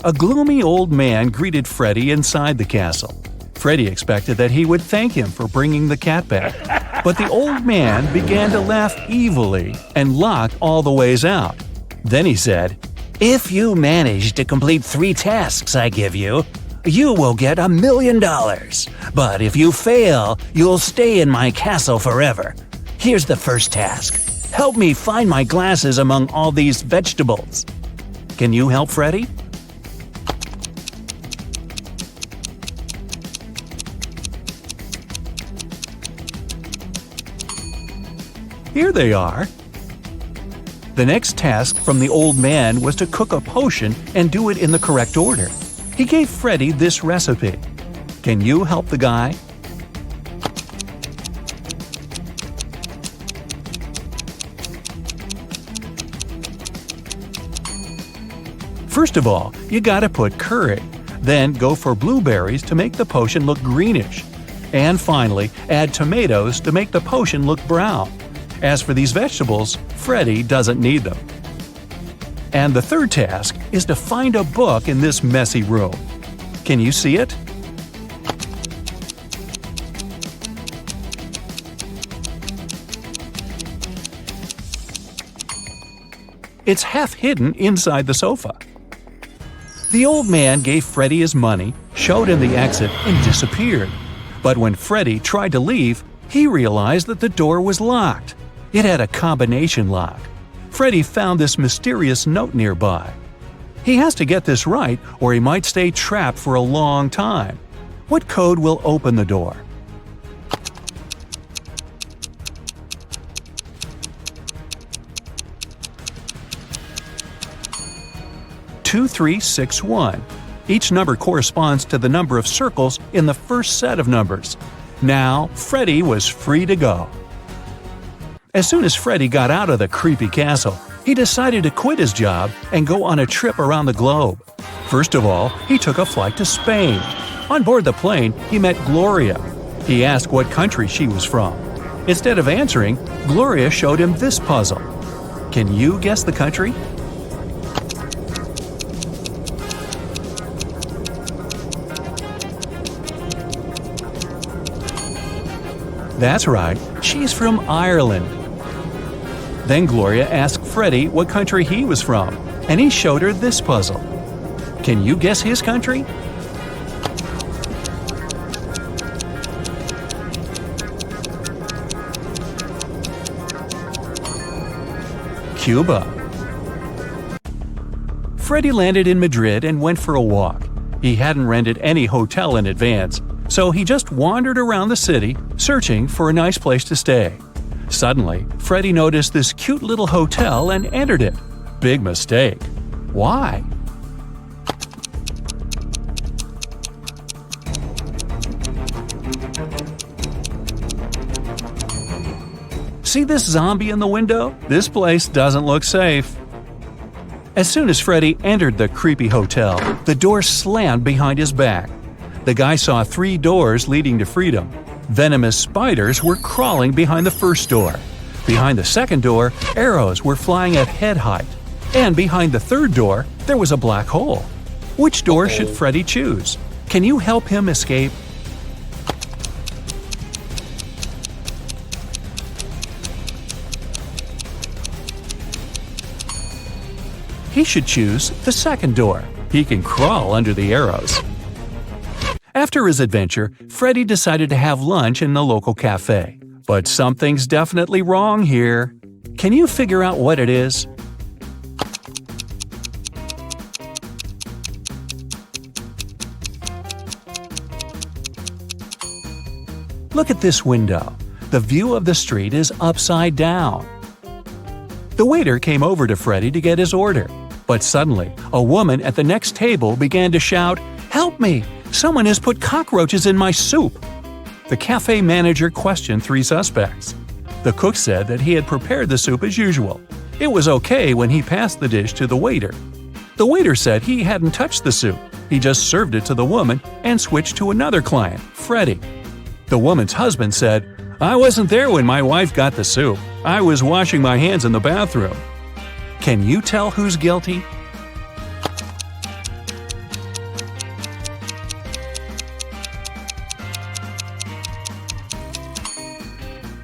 A gloomy old man greeted Freddy inside the castle. Freddy expected that he would thank him for bringing the cat back, but the old man began to laugh evilly and locked all the ways out. Then he said, "If you manage to complete 3 tasks I give you, you will get $1 million. But if you fail, you'll stay in my castle forever. Here's the first task. Help me find my glasses among all these vegetables." Can you help Freddy? Here they are. The next task from the old man was to cook a potion and do it in the correct order. He gave Freddy this recipe. Can you help the guy? First of all, you gotta put curry. Then go for blueberries to make the potion look greenish. And finally, add tomatoes to make the potion look brown. As for these vegetables, Freddy doesn't need them. And the third task is to find a book in this messy room. Can you see it? It's half hidden inside the sofa. The old man gave Freddy his money, showed him the exit, and disappeared. But when Freddy tried to leave, he realized that the door was locked. It had a combination lock. Freddy found this mysterious note nearby. He has to get this right or he might stay trapped for a long time. What code will open the door? "2361. Each number corresponds to the number of circles in the first set of numbers. Now, Freddy was free to go. As soon as Freddy got out of the creepy castle, he decided to quit his job and go on a trip around the globe. First of all, he took a flight to Spain. On board the plane, he met Gloria. He asked what country she was from. Instead of answering, Gloria showed him this puzzle. Can you guess the country? That's right, she's from Ireland. Then Gloria asked Freddy what country he was from, and he showed her this puzzle. Can you guess his country? Cuba. Freddy landed in Madrid and went for a walk. He hadn't rented any hotel in advance, so he just wandered around the city, searching for a nice place to stay. Suddenly, Freddy noticed this cute little hotel and entered it. Big mistake. Why? See this zombie in the window? This place doesn't look safe. As soon as Freddy entered the creepy hotel, the door slammed behind his back. The guy saw 3 doors leading to freedom. Venomous spiders were crawling behind the first door. Behind the second door, arrows were flying at head height. And behind the third door, there was a black hole. Which door should Freddy choose? Can you help him escape? He should choose the second door. He can crawl under the arrows. After his adventure, Freddy decided to have lunch in the local cafe. But something's definitely wrong here. Can you figure out what it is? Look at this window. The view of the street is upside down. The waiter came over to Freddy to get his order. But suddenly, a woman at the next table began to shout, "Help me! Someone has put cockroaches in my soup!" The cafe manager questioned 3 suspects. The cook said that he had prepared the soup as usual. It was okay when he passed the dish to the waiter. The waiter said he hadn't touched the soup. He just served it to the woman and switched to another client, Freddy. The woman's husband said, "I wasn't there when my wife got the soup. I was washing my hands in the bathroom." Can you tell who's guilty?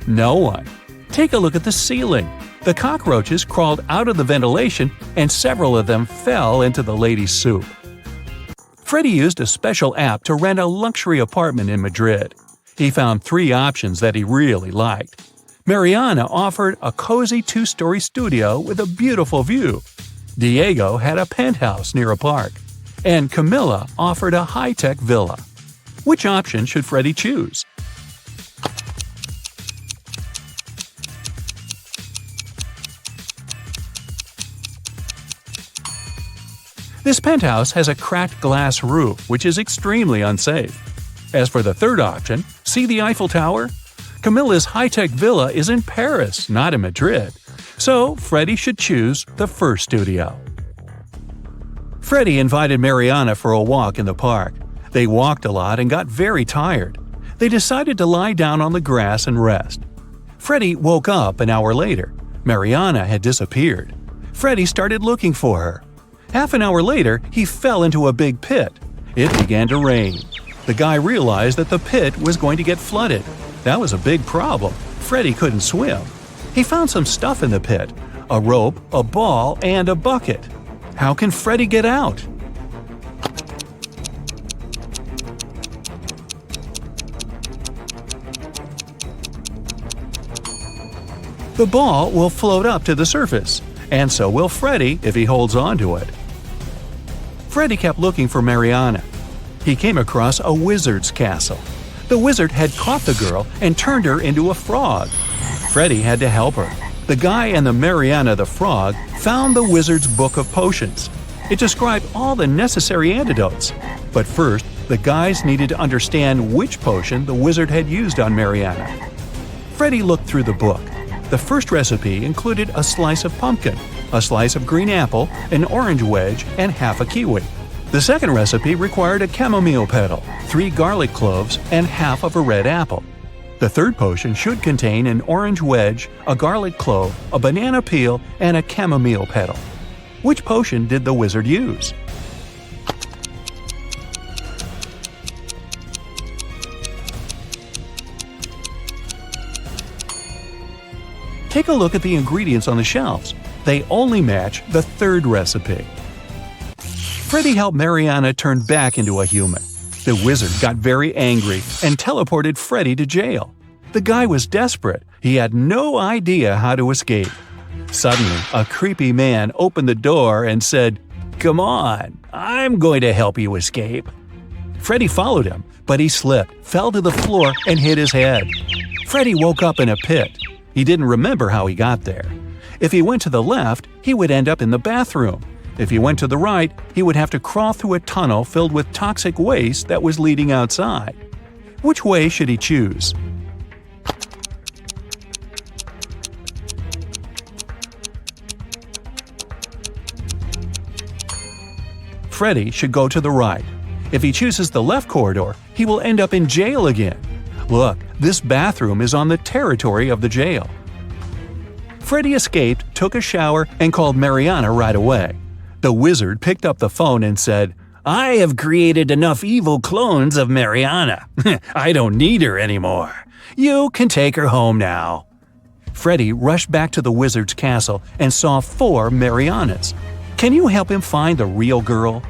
No one. Take a look at the ceiling. The cockroaches crawled out of the ventilation and several of them fell into the lady's soup. Freddy used a special app to rent a luxury apartment in Madrid. He found 3 options that he really liked. Mariana offered a cozy 2-story studio with a beautiful view. Diego had a penthouse near a park. And Camilla offered a high-tech villa. Which option should Freddy choose? This penthouse has a cracked glass roof, which is extremely unsafe. As for the third option, see the Eiffel Tower? Camilla's high-tech villa is in Paris, not in Madrid. So Freddy should choose the first studio. Freddy invited Mariana for a walk in the park. They walked a lot and got very tired. They decided to lie down on the grass and rest. Freddy woke up an hour later. Mariana had disappeared. Freddy started looking for her. Half an hour later, he fell into a big pit. It began to rain. The guy realized that the pit was going to get flooded. That was a big problem. Freddy couldn't swim. He found some stuff in the pit: a rope, a ball, and a bucket. How can Freddy get out? The ball will float up to the surface, and so will Freddy if he holds on to it. Freddy kept looking for Mariana. He came across a wizard's castle. The wizard had caught the girl and turned her into a frog. Freddy had to help her. The guy and the Mariana the frog found the wizard's book of potions. It described all the necessary antidotes. But first, the guys needed to understand which potion the wizard had used on Mariana. Freddy looked through the book. The first recipe included a slice of pumpkin, a slice of green apple, an orange wedge, and half a kiwi. The second recipe required a chamomile petal, 3 garlic cloves, and half of a red apple. The third potion should contain an orange wedge, a garlic clove, a banana peel, and a chamomile petal. Which potion did the wizard use? Take a look at the ingredients on the shelves. They only match the third recipe. Freddy helped Mariana turn back into a human. The wizard got very angry and teleported Freddy to jail. The guy was desperate. He had no idea how to escape. Suddenly, a creepy man opened the door and said, "Come on, I'm going to help you escape." Freddy followed him, but he slipped, fell to the floor, and hit his head. Freddy woke up in a pit. He didn't remember how he got there. If he went to the left, he would end up in the bathroom. If he went to the right, he would have to crawl through a tunnel filled with toxic waste that was leading outside. Which way should he choose? Freddy should go to the right. If he chooses the left corridor, he will end up in jail again. Look, this bathroom is on the territory of the jail. Freddy escaped, took a shower, and called Mariana right away. The wizard picked up the phone and said, "I have created enough evil clones of Mariana. I don't need her anymore. You can take her home now." Freddy rushed back to the wizard's castle and saw 4 Marianas. Can you help him find the real girl?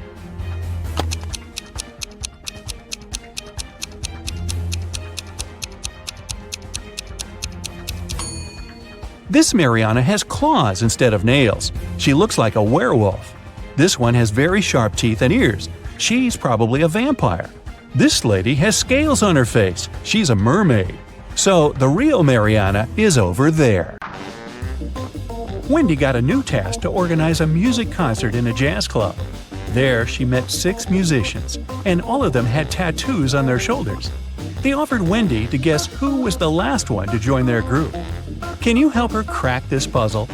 This Mariana has claws instead of nails. She looks like a werewolf. This one has very sharp teeth and ears. She's probably a vampire. This lady has scales on her face. She's a mermaid. So the real Mariana is over there. Wendy got a new task to organize a music concert in a jazz club. There, she met 6 musicians, and all of them had tattoos on their shoulders. They offered Wendy to guess who was the last one to join their group. Can you help her crack this puzzle?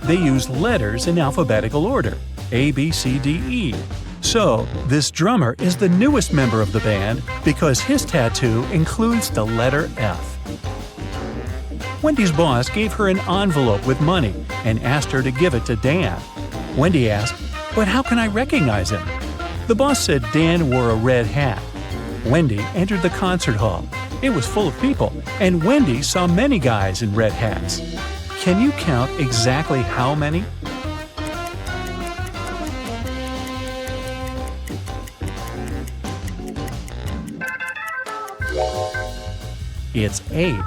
They use letters in alphabetical order, A, B, C, D, E. So, this drummer is the newest member of the band because his tattoo includes the letter F. Wendy's boss gave her an envelope with money and asked her to give it to Dan. Wendy asked, "But how can I recognize him?" The boss said Dan wore a red hat. Wendy entered the concert hall. It was full of people, and Wendy saw many guys in red hats. Can you count exactly how many? It's 8.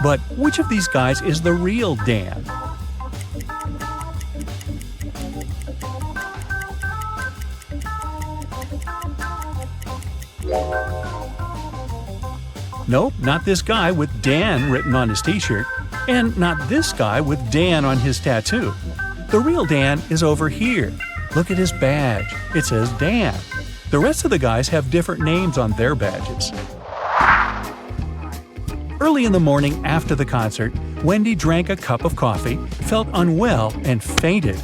But which of these guys is the real Dan? Nope, not this guy with Dan written on his t-shirt, and not this guy with Dan on his tattoo. The real Dan is over here. Look at his badge. It says Dan. The rest of the guys have different names on their badges. Early in the morning after the concert, Wendy drank a cup of coffee, felt unwell, and fainted.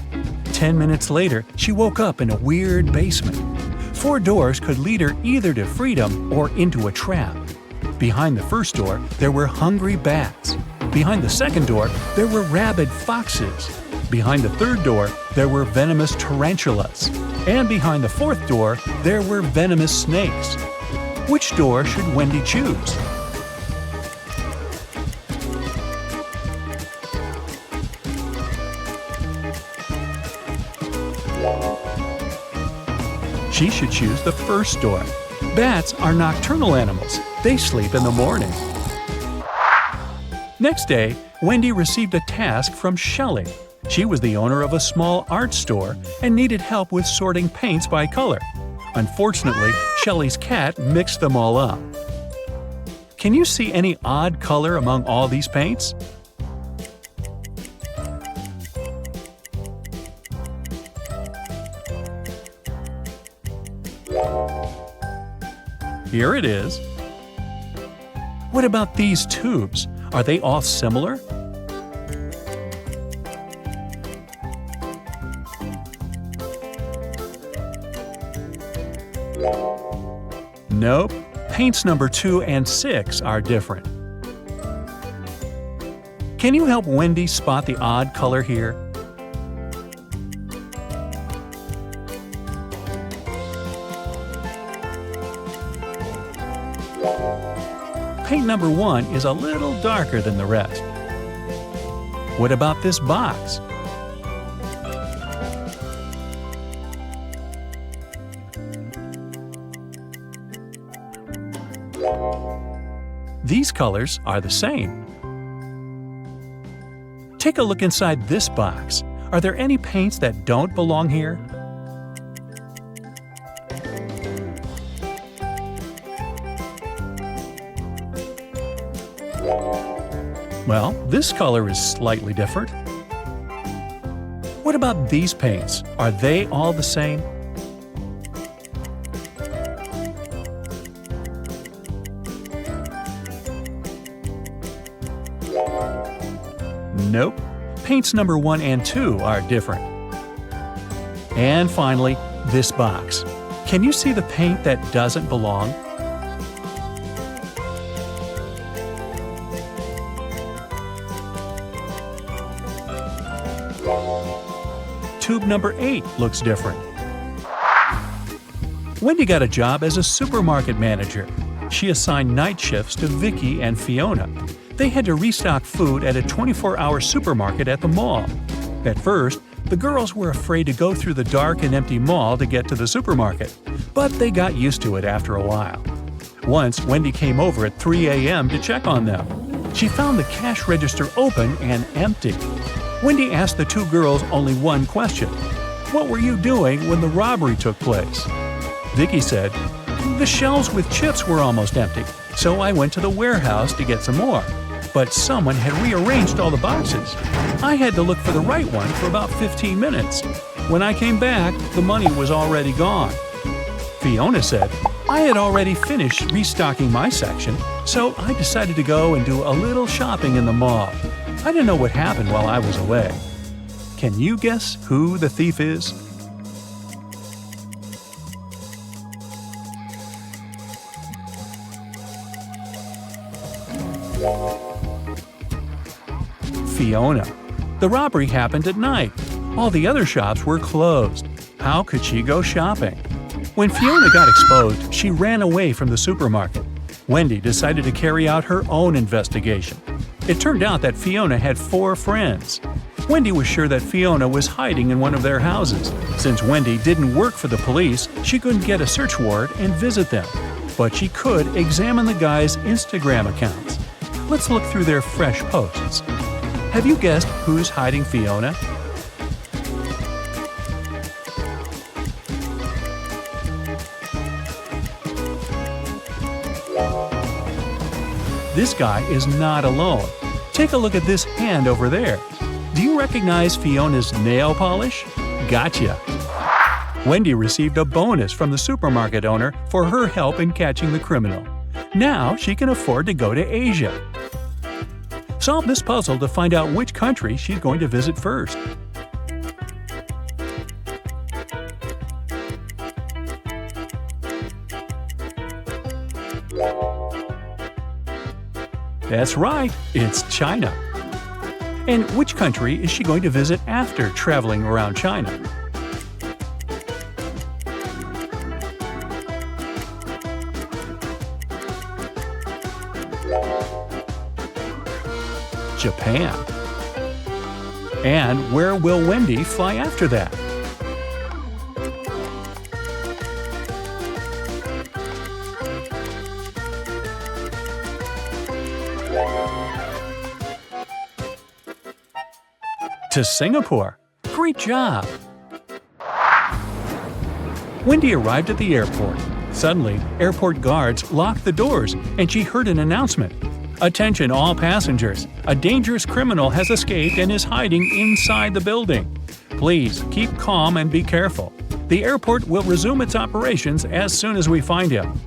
10 minutes later, she woke up in a weird basement. 4 doors could lead her either to freedom or into a trap. Behind the first door, there were hungry bats. Behind the second door, there were rabid foxes. Behind the third door, there were venomous tarantulas. And behind the fourth door, there were venomous snakes. Which door should Wendy choose? She should choose the first door. Bats are nocturnal animals. They sleep in the morning. Next day, Wendy received a task from Shelley. She was the owner of a small art store and needed help with sorting paints by color. Unfortunately, Shelley's cat mixed them all up. Can you see any odd color among all these paints? Here it is. What about these tubes? Are they all similar? Nope. Paints number 2 and 6 are different. Can you help Wendy spot the odd color here? Paint number 1 is a little darker than the rest. What about this box? These colors are the same. Take a look inside this box. Are there any paints that don't belong here? Well, this color is slightly different. What about these paints? Are they all the same? Nope. Paints number 1 and 2 are different. And finally, this box. Can you see the paint that doesn't belong? Tube number 8 looks different. Wendy got a job as a supermarket manager. She assigned night shifts to Vicky and Fiona. They had to restock food at a 24-hour supermarket at the mall. At first, the girls were afraid to go through the dark and empty mall to get to the supermarket, but they got used to it after a while. Once, Wendy came over at 3 a.m. to check on them. She found the cash register open and empty. Wendy asked the 2 girls only one question. What were you doing when the robbery took place? Vicky said, the shelves with chips were almost empty, so I went to the warehouse to get some more. But someone had rearranged all the boxes. I had to look for the right one for about 15 minutes. When I came back, the money was already gone. Fiona said, I had already finished restocking my section, so I decided to go and do a little shopping in the mall. I didn't know what happened while I was away. Can you guess who the thief is? Fiona. The robbery happened at night. All the other shops were closed. How could she go shopping? When Fiona got exposed, she ran away from the supermarket. Wendy decided to carry out her own investigation. It turned out that Fiona had 4 friends. Wendy was sure that Fiona was hiding in one of their houses. Since Wendy didn't work for the police, she couldn't get a search warrant and visit them. But she could examine the guys' Instagram accounts. Let's look through their fresh posts. Have you guessed who's hiding Fiona? This guy is not alone. Take a look at this hand over there. Do you recognize Fiona's nail polish? Gotcha! Wendy received a bonus from the supermarket owner for her help in catching the criminal. Now she can afford to go to Asia. Solve this puzzle to find out which country she's going to visit first. That's right, it's China. And which country is she going to visit after traveling around China? Japan. And where will Wendy fly after that? To Singapore. Great job! Wendy arrived at the airport. Suddenly, airport guards locked the doors and she heard an announcement. Attention all passengers! A dangerous criminal has escaped and is hiding inside the building. Please keep calm and be careful. The airport will resume its operations as soon as we find him.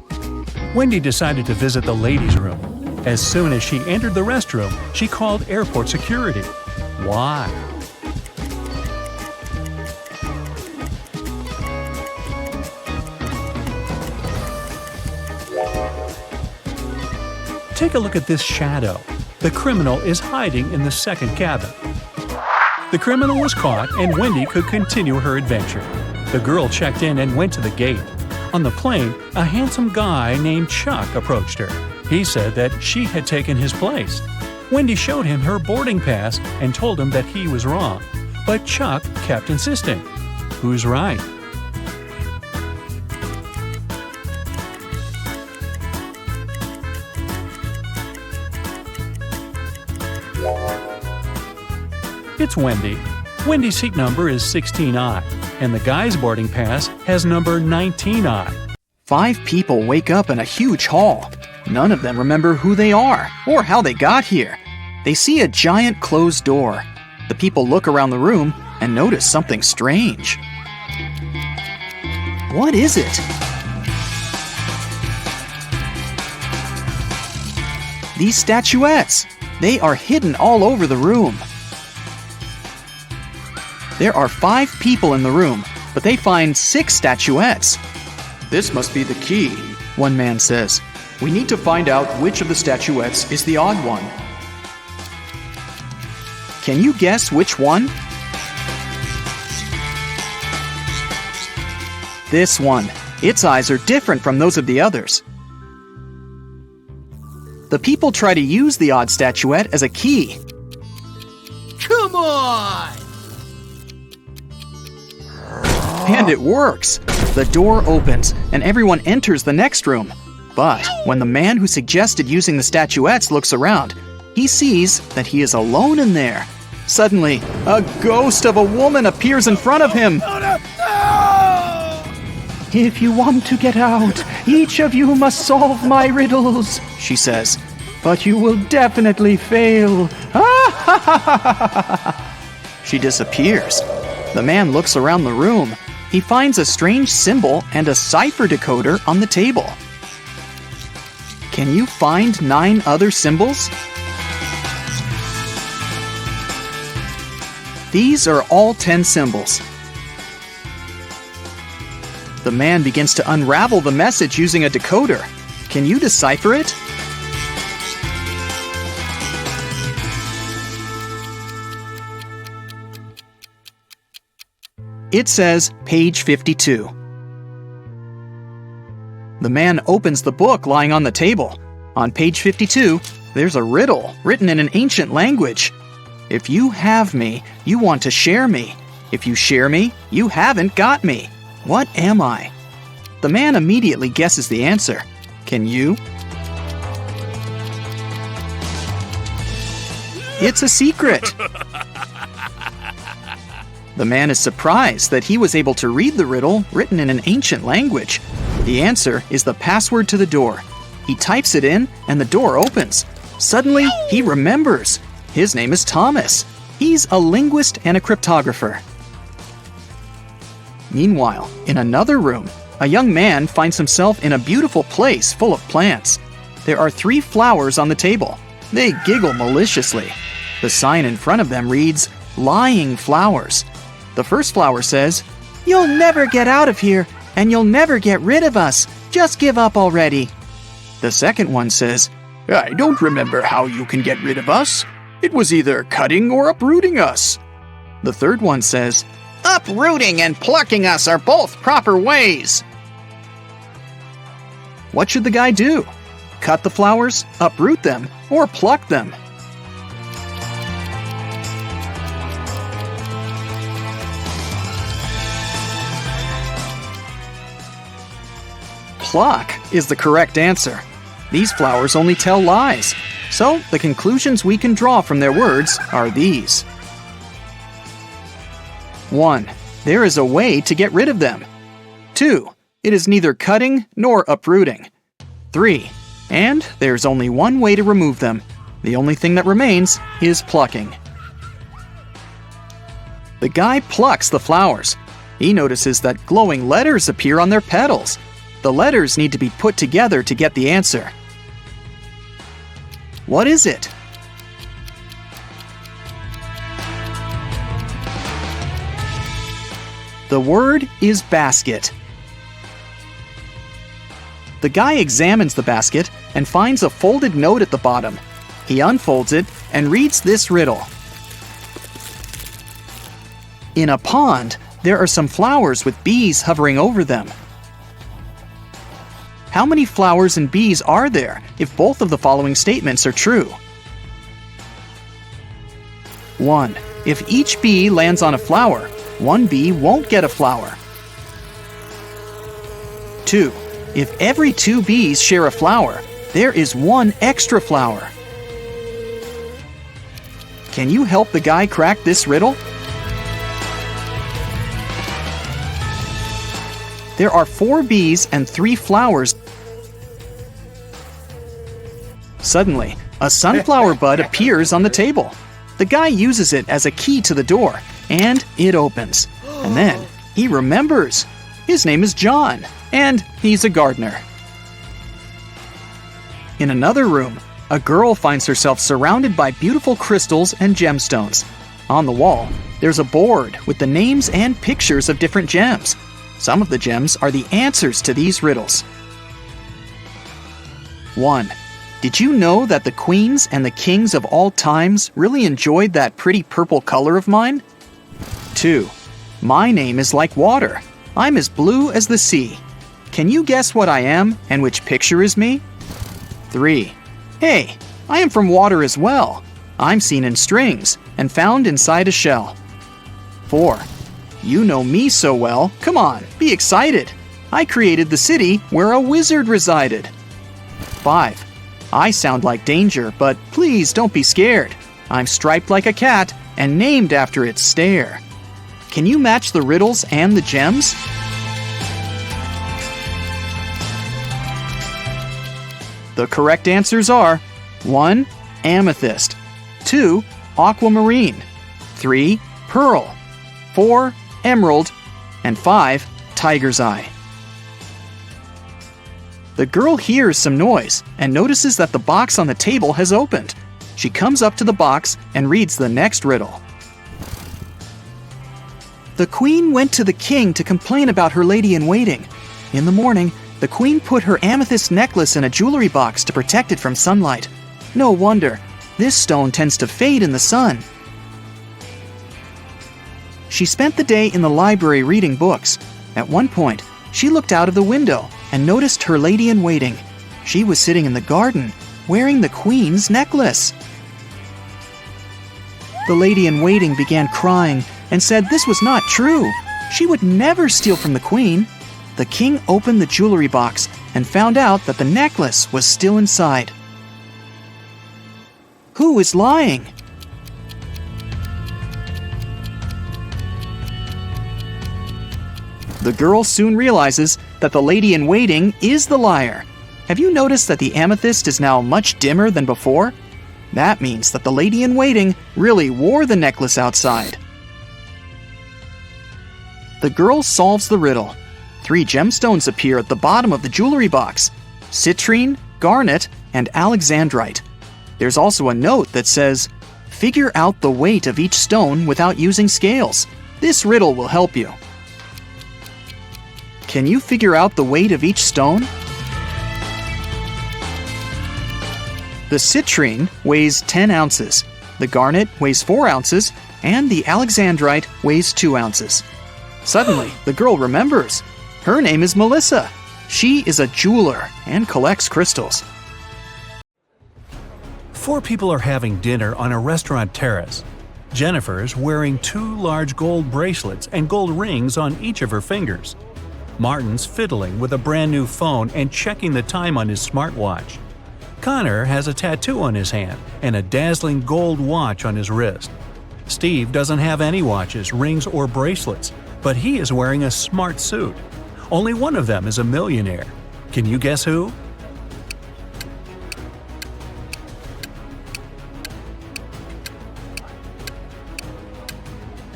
Wendy decided to visit the ladies' room. As soon as she entered the restroom, she called airport security. Why? Take a look at this shadow. The criminal is hiding in the second cabin. The criminal was caught and Wendy could continue her adventure. The girl checked in and went to the gate. On the plane, a handsome guy named Chuck approached her. He said that she had taken his place. Wendy showed him her boarding pass and told him that he was wrong. But Chuck kept insisting. Who's right? It's Wendy. Wendy's seat number is 16I, and the guy's boarding pass has number 19I. 5 people wake up in a huge hall. None of them remember who they are or how they got here. They see a giant closed door. The people look around the room and notice something strange. What is it? These statuettes! They are hidden all over the room. There are 5 people in the room, but they find 6 statuettes. This must be the key, one man says. We need to find out which of the statuettes is the odd one. Can you guess which one? This one. Its eyes are different from those of the others. The people try to use the odd statuette as a key. Come on! And it works! The door opens, and everyone enters the next room. But when the man who suggested using the statuettes looks around, he sees that he is alone in there. Suddenly, a ghost of a woman appears in front of him. "If you want to get out, each of you must solve my riddles," she says. "But you will definitely fail." She disappears. The man looks around the room. He finds a strange symbol and a cipher decoder on the table. Can you find 9 other symbols? These are all 10 symbols. The man begins to unravel the message using a decoder. Can you decipher it? It says page 52. The man opens the book lying on the table. On page 52, there's a riddle written in an ancient language. If you have me, you want to share me. If you share me, you haven't got me. What am I? The man immediately guesses the answer. Can you? It's a secret. The man is surprised that he was able to read the riddle written in an ancient language. The answer is the password to the door. He types it in, and the door opens. Suddenly, he remembers. His name is Thomas. He's a linguist and a cryptographer. Meanwhile, in another room, a young man finds himself in a beautiful place full of plants. There are 3 flowers on the table. They giggle maliciously. The sign in front of them reads, "Lying flowers." The first flower says, "You'll never get out of here, and you'll never get rid of us. Just give up already." The second one says, I don't remember how you can get rid of us. It was either cutting or uprooting us. The third one says, Uprooting and plucking us are both proper ways. what should the guy do? Cut the flowers, uproot them, or pluck them? Pluck is the correct answer. These flowers only tell lies. So, the conclusions we can draw from their words are these. 1. There is a way to get rid of them. 2. It is neither cutting nor uprooting. 3. And there's only one way to remove them. The only thing that remains is plucking. The guy plucks the flowers. He notices that glowing letters appear on their petals. The letters need to be put together to get the answer. What is it? The word is basket. The guy examines the basket and finds a folded note at the bottom. He unfolds it and reads this riddle. In a pond, there are some flowers with bees hovering over them. How many flowers and bees are there if both of the following statements are true? 1. If each bee lands on a flower, one bee won't get a flower. 2. If every 2 bees share a flower, there is 1 extra flower. Can you help the guy crack this riddle? There are 4 bees and 3 flowers. Suddenly, a sunflower bud appears on the table. The guy uses it as a key to the door, and it opens. And then he remembers. His name is John, and he's a gardener. In another room, a girl finds herself surrounded by beautiful crystals and gemstones. On the wall, there's a board with the names and pictures of different gems. Some of the gems are the answers to these riddles. 1. Did you know that the queens and the kings of all times really enjoyed that pretty purple color of mine? 2. My name is like water. I'm as blue as the sea. Can you guess what I am and which picture is me? 3. Hey, I am from water as well. I'm seen in strings and found inside a shell. 4. You know me so well. Come on, be excited. I created the city where a wizard resided. 5. I sound like danger, but please don't be scared. I'm striped like a cat and named after its stare. Can you match the riddles and the gems? The correct answers are 1. Amethyst, 2. Aquamarine, 3. Pearl, 4. Emerald, and 5. Tiger's eye. The girl hears some noise and notices that the box on the table has opened. She comes up to the box and reads the next riddle. The queen went to the king to complain about her lady-in-waiting. In the morning, the queen put her amethyst necklace in a jewelry box to protect it from sunlight. No wonder, this stone tends to fade in the sun. She spent the day in the library reading books. At one point, she looked out of the window and noticed her lady-in-waiting. She was sitting in the garden, wearing the queen's necklace. The lady-in-waiting began crying and said this was not true. She would never steal from the queen. The king opened the jewelry box and found out that the necklace was still inside. Who is lying? The girl soon realizes that the lady-in-waiting is the liar. Have you noticed that the amethyst is now much dimmer than before? That means that the lady-in-waiting really wore the necklace outside. The girl solves the riddle. 3 gemstones appear at the bottom of the jewelry box: citrine, garnet, and alexandrite. There's also a note that says, "Figure out the weight of each stone without using scales. This riddle will help you." Can you figure out the weight of each stone? The citrine weighs 10 ounces, the garnet weighs 4 ounces, and the alexandrite weighs 2 ounces. Suddenly, the girl remembers. Her name is Melissa. She is a jeweler and collects crystals. 4 people are having dinner on a restaurant terrace. Jennifer is wearing 2 large gold bracelets and gold rings on each of her fingers. Martin's fiddling with a brand new phone and checking the time on his smartwatch. Connor has a tattoo on his hand and a dazzling gold watch on his wrist. Steve doesn't have any watches, rings, or bracelets, but he is wearing a smart suit. Only one of them is a millionaire. Can you guess who?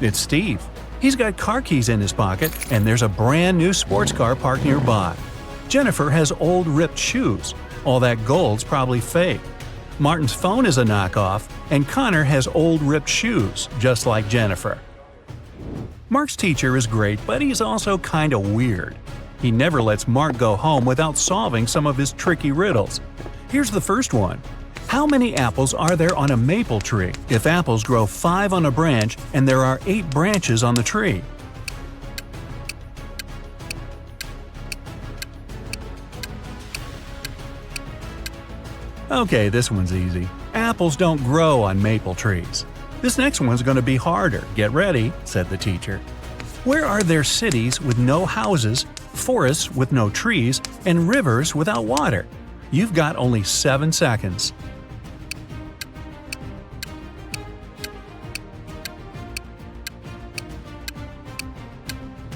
It's Steve. He's got car keys in his pocket, and there's a brand new sports car parked nearby. Jennifer has old ripped shoes. All that gold's probably fake. Martin's phone is a knockoff, and Connor has old ripped shoes, just like Jennifer. Mark's teacher is great, but he's also kinda weird. He never lets Mark go home without solving some of his tricky riddles. Here's the first one. How many apples are there on a maple tree if apples grow 5 on a branch and there are 8 branches on the tree? Okay, this one's easy. Apples don't grow on maple trees. This next one's going to be harder. Get ready, said the teacher. Where are there cities with no houses, forests with no trees, and rivers without water? You've got only 7 seconds.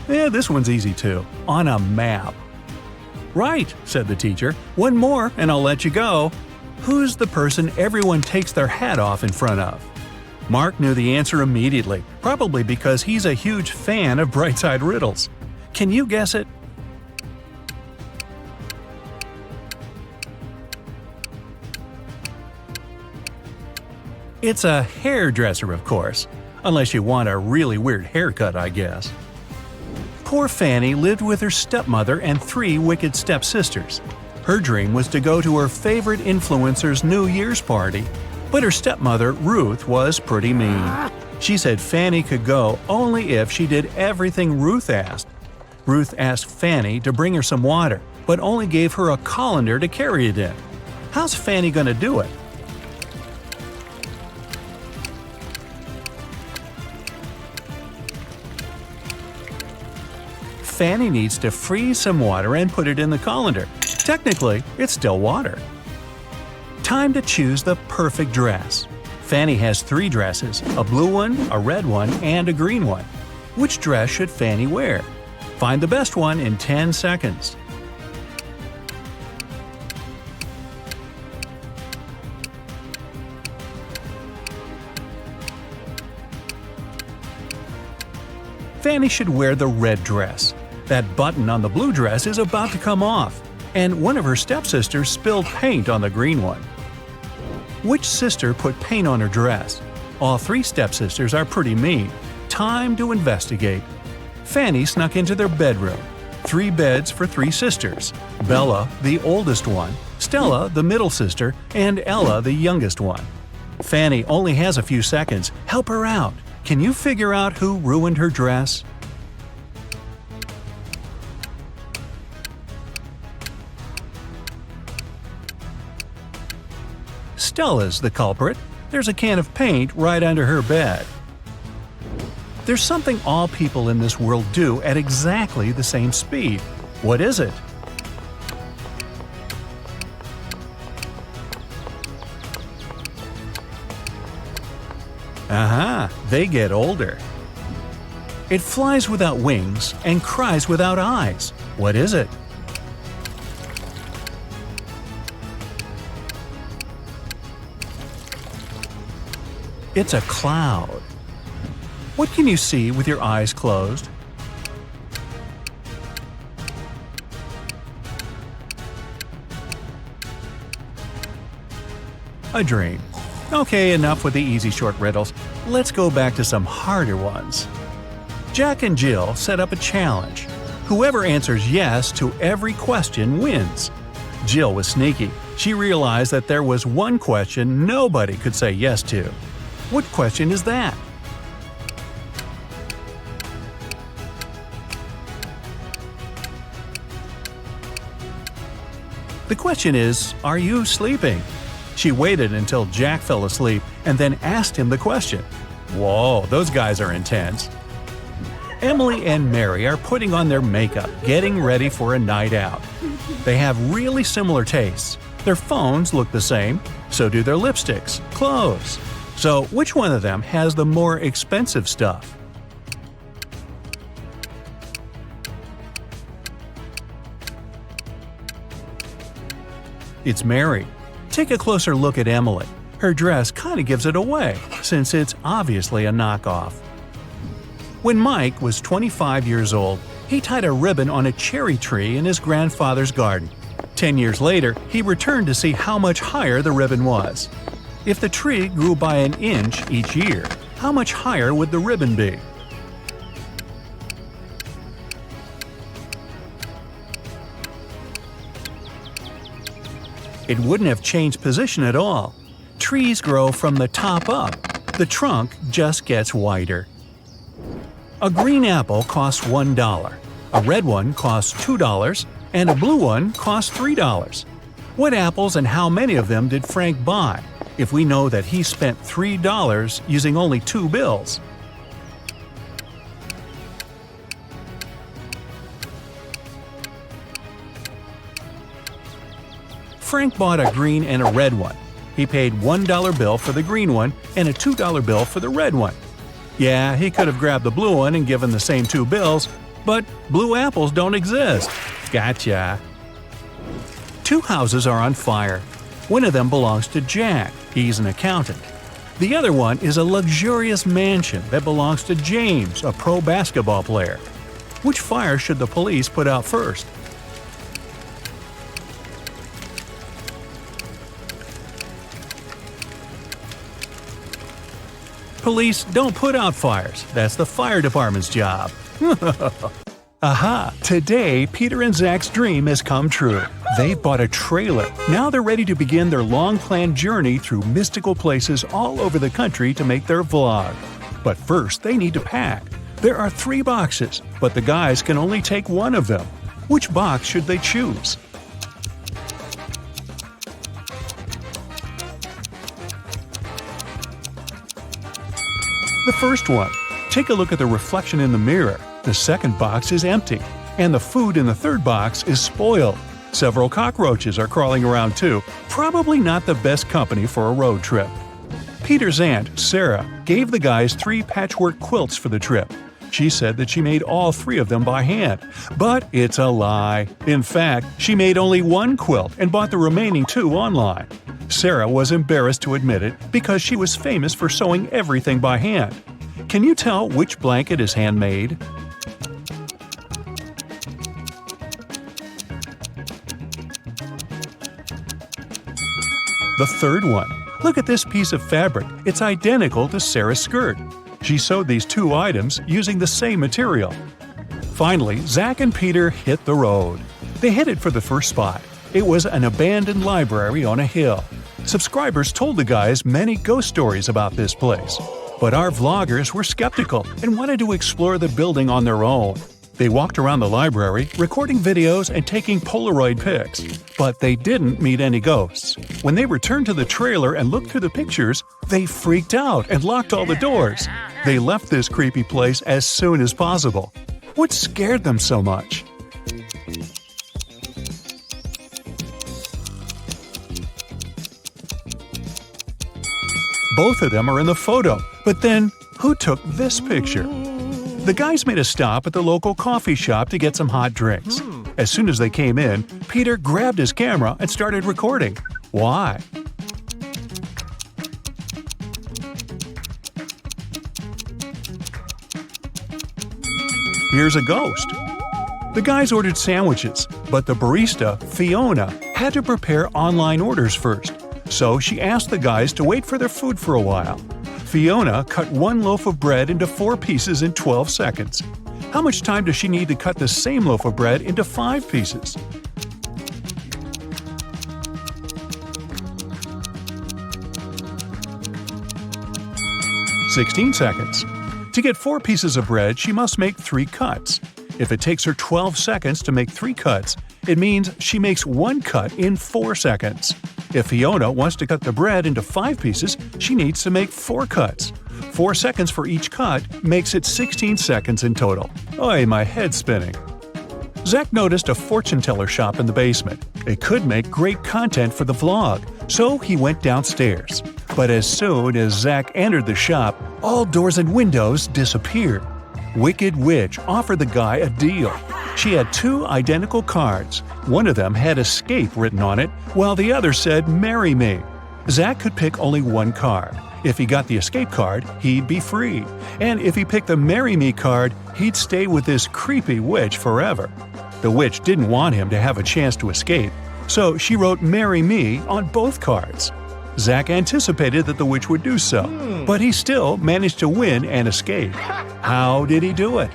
Yeah, this one's easy too. On a map. Right, said the teacher. One more and I'll let you go. Who's the person everyone takes their hat off in front of? Mark knew the answer immediately, probably because he's a huge fan of Brightside Riddles. Can you guess it? It's a hairdresser, of course. Unless you want a really weird haircut, I guess. Poor Fanny lived with her stepmother and 3 wicked stepsisters. Her dream was to go to her favorite influencer's New Year's party, but her stepmother, Ruth, was pretty mean. She said Fanny could go only if she did everything Ruth asked. Ruth asked Fanny to bring her some water, but only gave her a colander to carry it in. How's Fanny gonna do it? Fanny needs to freeze some water and put it in the colander. Technically, it's still water. Time to choose the perfect dress. Fanny has 3 dresses, a blue one, a red one, and a green one. Which dress should Fanny wear? Find the best one in 10 seconds. Fanny should wear the red dress. That button on the blue dress is about to come off, and one of her stepsisters spilled paint on the green one. Which sister put paint on her dress? All 3 stepsisters are pretty mean. Time to investigate. Fanny snuck into their bedroom. 3 beds for 3 sisters. Bella, the oldest one, Stella, the middle sister, and Ella, the youngest one. Fanny only has a few seconds. Help her out. Can you figure out who ruined her dress? Stella's the culprit. There's a can of paint right under her bed. There's something all people in this world do at exactly the same speed. What is it? Aha! They get older. It flies without wings and cries without eyes. What is it? It's a cloud. What can you see with your eyes closed? A dream. Okay, enough with the easy short riddles. Let's go back to some harder ones. Jack and Jill set up a challenge. Whoever answers yes to every question wins. Jill was sneaky. She realized that there was one question nobody could say yes to. What question is that? The question is, are you sleeping? She waited until Jack fell asleep and then asked him the question. Whoa, those guys are intense. Emily and Mary are putting on their makeup, getting ready for a night out. They have really similar tastes. Their phones look the same, so do their lipsticks, clothes. So which one of them has the more expensive stuff? It's Mary. Take a closer look at Emily. Her dress kind of gives it away, since it's obviously a knockoff. When Mike was 25 years old, he tied a ribbon on a cherry tree in his grandfather's garden. 10 years later, he returned to see how much higher the ribbon was. If the tree grew by an inch each year, how much higher would the ribbon be? It wouldn't have changed position at all. Trees grow from the top up. The trunk just gets wider. A green apple costs $1, a red one costs $2, and a blue one costs $3. What apples and how many of them did Frank buy, if we know that he spent $3 using only 2 bills? Frank bought a green and a red one. He paid $1 bill for the green one and a $2 bill for the red one. Yeah, he could have grabbed the blue one and given the same 2 bills, but blue apples don't exist. Gotcha. 2 houses are on fire. One of them belongs to Jack. He's an accountant. The other one is a luxurious mansion that belongs to James, a pro basketball player. Which fire should the police put out first? Police don't put out fires. That's the fire department's job. Aha! Today, Peter and Zach's dream has come true. They've bought a trailer. Now they're ready to begin their long-planned journey through mystical places all over the country to make their vlog. But first, they need to pack. There are 3 boxes, but the guys can only take one of them. Which box should they choose? The first one. Take a look at the reflection in the mirror. The second box is empty, and the food in the third box is spoiled. Several cockroaches are crawling around too, probably not the best company for a road trip. Peter's aunt, Sarah, gave the guys 3 patchwork quilts for the trip. She said that she made all 3 of them by hand, but it's a lie. In fact, she made only 1 quilt and bought the remaining 2 online. Sarah was embarrassed to admit it because she was famous for sewing everything by hand. Can you tell which blanket is handmade? The third one. Look at this piece of fabric. It's identical to Sarah's skirt. She sewed these 2 items using the same material. Finally, Zach and Peter hit the road. They headed for the first spot. It was an abandoned library on a hill. Subscribers told the guys many ghost stories about this place. But our vloggers were skeptical and wanted to explore the building on their own. They walked around the library, recording videos and taking Polaroid pics. But they didn't meet any ghosts. When they returned to the trailer and looked through the pictures, they freaked out and locked all the doors. They left this creepy place as soon as possible. What scared them so much? Both of them are in the photo, but then who took this picture? The guys made a stop at the local coffee shop to get some hot drinks. As soon as they came in, Peter grabbed his camera and started recording. Why? Here's a ghost. The guys ordered sandwiches, but the barista, Fiona, had to prepare online orders first. So she asked the guys to wait for their food for a while. Fiona cut one loaf of bread into 4 pieces in 12 seconds. How much time does she need to cut the same loaf of bread into 5 pieces? "16 seconds. To get 4 pieces of bread, she must make 3 cuts. If it takes her 12 seconds to make 3 cuts, it means she makes 1 cut in 4 seconds. If Fiona wants to cut the bread into 5 pieces, she needs to make 4 cuts. 4 seconds for each cut makes it 16 seconds in total. Oy, my head's spinning." Zach noticed a fortune teller shop in the basement. It could make great content for the vlog, so he went downstairs. But as soon as Zach entered the shop, all doors and windows disappeared. Wicked Witch offered the guy a deal. She had 2 identical cards. One of them had escape written on it, while the other said marry me. Zach could pick only 1 card. If he got the escape card, he'd be free. And if he picked the marry me card, he'd stay with this creepy witch forever. The witch didn't want him to have a chance to escape, so she wrote marry me on both cards. Zach anticipated that the witch would do so, but he still managed to win and escape. How did he do it?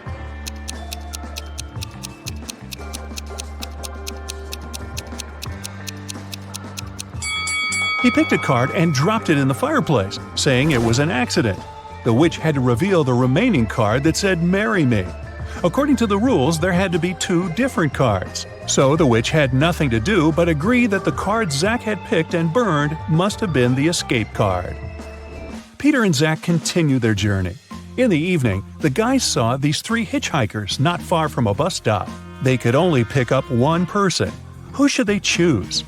He picked a card and dropped it in the fireplace, saying it was an accident. The witch had to reveal the remaining card that said marry me. According to the rules, there had to be 2 different cards. So the witch had nothing to do but agree that the card Zach had picked and burned must have been the escape card. Peter and Zach continued their journey. In the evening, the guys saw these 3 hitchhikers not far from a bus stop. They could only pick up 1 person. Who should they choose?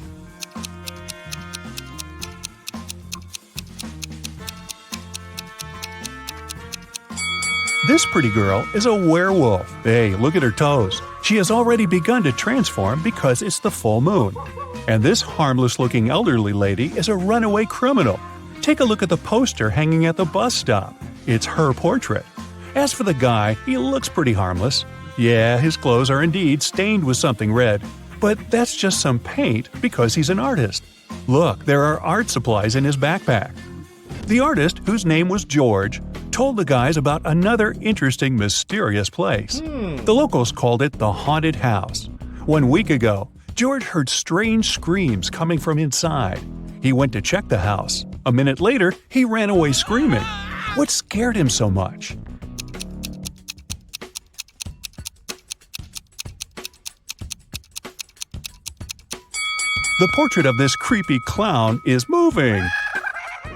This pretty girl is a werewolf. Hey, look at her toes. She has already begun to transform because it's the full moon. And this harmless-looking elderly lady is a runaway criminal. Take a look at the poster hanging at the bus stop. It's her portrait. As for the guy, he looks pretty harmless. Yeah, his clothes are indeed stained with something red, but that's just some paint because he's an artist. Look, there are art supplies in his backpack. The artist, whose name was George, told the guys about another interesting, mysterious place. The locals called it the Haunted House. 1 week ago, George heard strange screams coming from inside. He went to check the house. A minute later, he ran away screaming. What scared him so much? The portrait of this creepy clown is moving.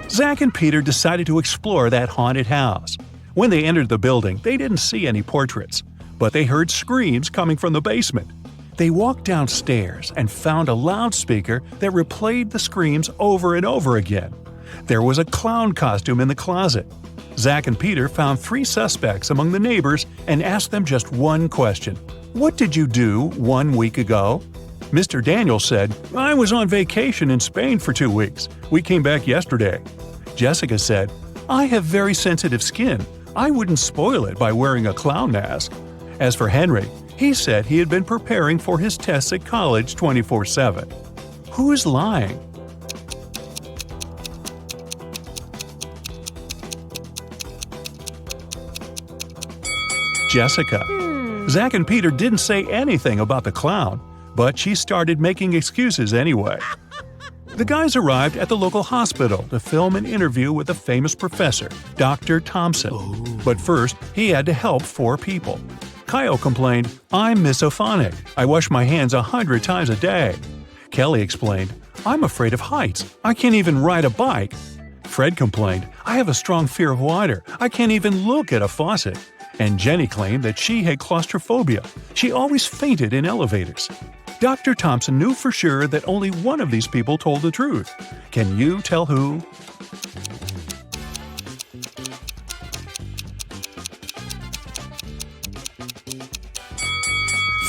Zach and Peter decided to explore that haunted house. When they entered the building, they didn't see any portraits, but they heard screams coming from the basement. They walked downstairs and found a loudspeaker that replayed the screams over and over again. There was a clown costume in the closet. Zach and Peter found 3 suspects among the neighbors and asked them just one question. What did you do 1 week ago? Mr. Daniel said, I was on vacation in Spain for 2 weeks. We came back yesterday. Jessica said, I have very sensitive skin. I wouldn't spoil it by wearing a clown mask. As for Henry, he said he had been preparing for his tests at college 24/7. Who's lying? Jessica. Zach and Peter didn't say anything about the clown, but she started making excuses anyway. The guys arrived at the local hospital to film an interview with a famous professor, Dr. Thompson. But first, he had to help 4 people. Kyle complained, "I'm misophonic. I wash my hands 100 times a day." Kelly explained, "I'm afraid of heights. I can't even ride a bike." Fred complained, "I have a strong fear of water. I can't even look at a faucet." And Jenny claimed that she had claustrophobia. She always fainted in elevators. Dr. Thompson knew for sure that only one of these people told the truth. Can you tell who?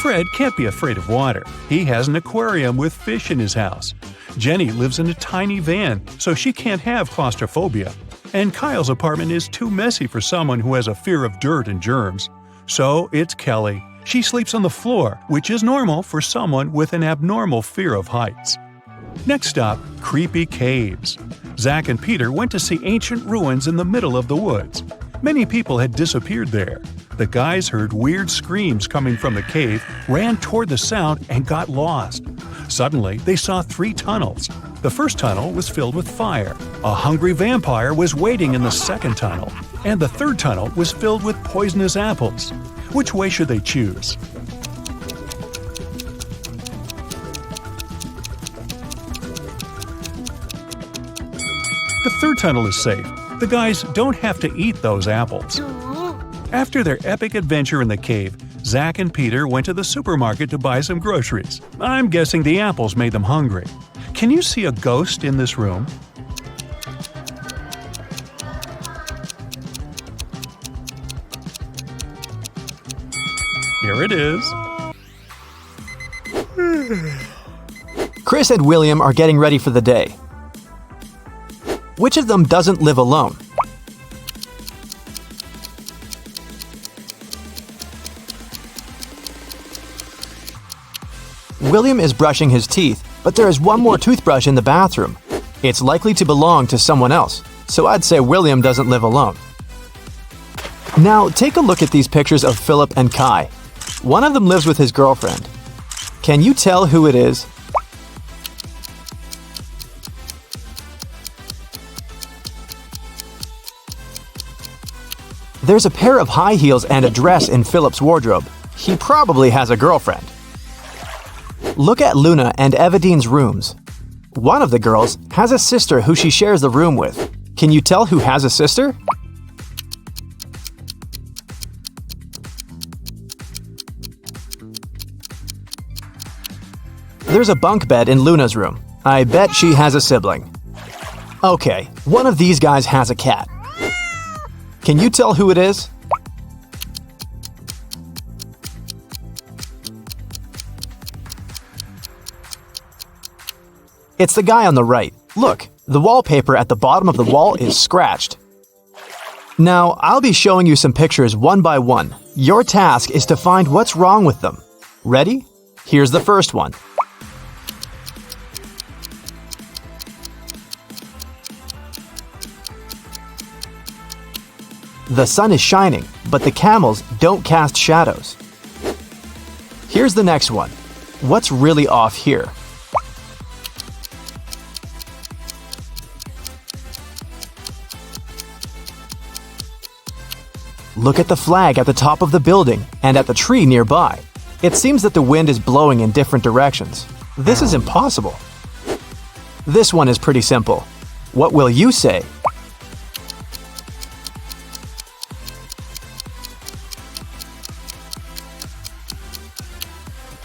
Fred can't be afraid of water. He has an aquarium with fish in his house. Jenny lives in a tiny van, so she can't have claustrophobia. And Kyle's apartment is too messy for someone who has a fear of dirt and germs. So it's Kelly. She sleeps on the floor, which is normal for someone with an abnormal fear of heights. Next stop, creepy caves. Zach and Peter went to see ancient ruins in the middle of the woods. Many people had disappeared there. The guys heard weird screams coming from the cave, ran toward the sound, and got lost. Suddenly, they saw 3 tunnels. The first tunnel was filled with fire. A hungry vampire was waiting in the second tunnel. And the third tunnel was filled with poisonous apples. Which way should they choose? The third tunnel is safe. The guys don't have to eat those apples. After their epic adventure in the cave, Zach and Peter went to the supermarket to buy some groceries. I'm guessing the apples made them hungry. Can you see a ghost in this room? Here it is. Chris and William are getting ready for the day. Which of them doesn't live alone? William is brushing his teeth, but there is one more toothbrush in the bathroom. It's likely to belong to someone else, so I'd say William doesn't live alone. Now, take a look at these pictures of Philip and Kai. One of them lives with his girlfriend. Can you tell who it is? There's a pair of high heels and a dress in Philip's wardrobe. He probably has a girlfriend. Look at Luna and Evadine's rooms. One of the girls has a sister who she shares the room with. Can you tell who has a sister? There's a bunk bed in Luna's room. I bet she has a sibling. Okay, one of these guys has a cat. Can you tell who it is? It's the guy on the right. Look, the wallpaper at the bottom of the wall is scratched. Now, I'll be showing you some pictures one by one. Your task is to find what's wrong with them. Ready? Here's the first one. The sun is shining, but the camels don't cast shadows. Here's the next one. What's really off here? Look at the flag at the top of the building and at the tree nearby. It seems that the wind is blowing in different directions. This is impossible. This one is pretty simple. What will you say?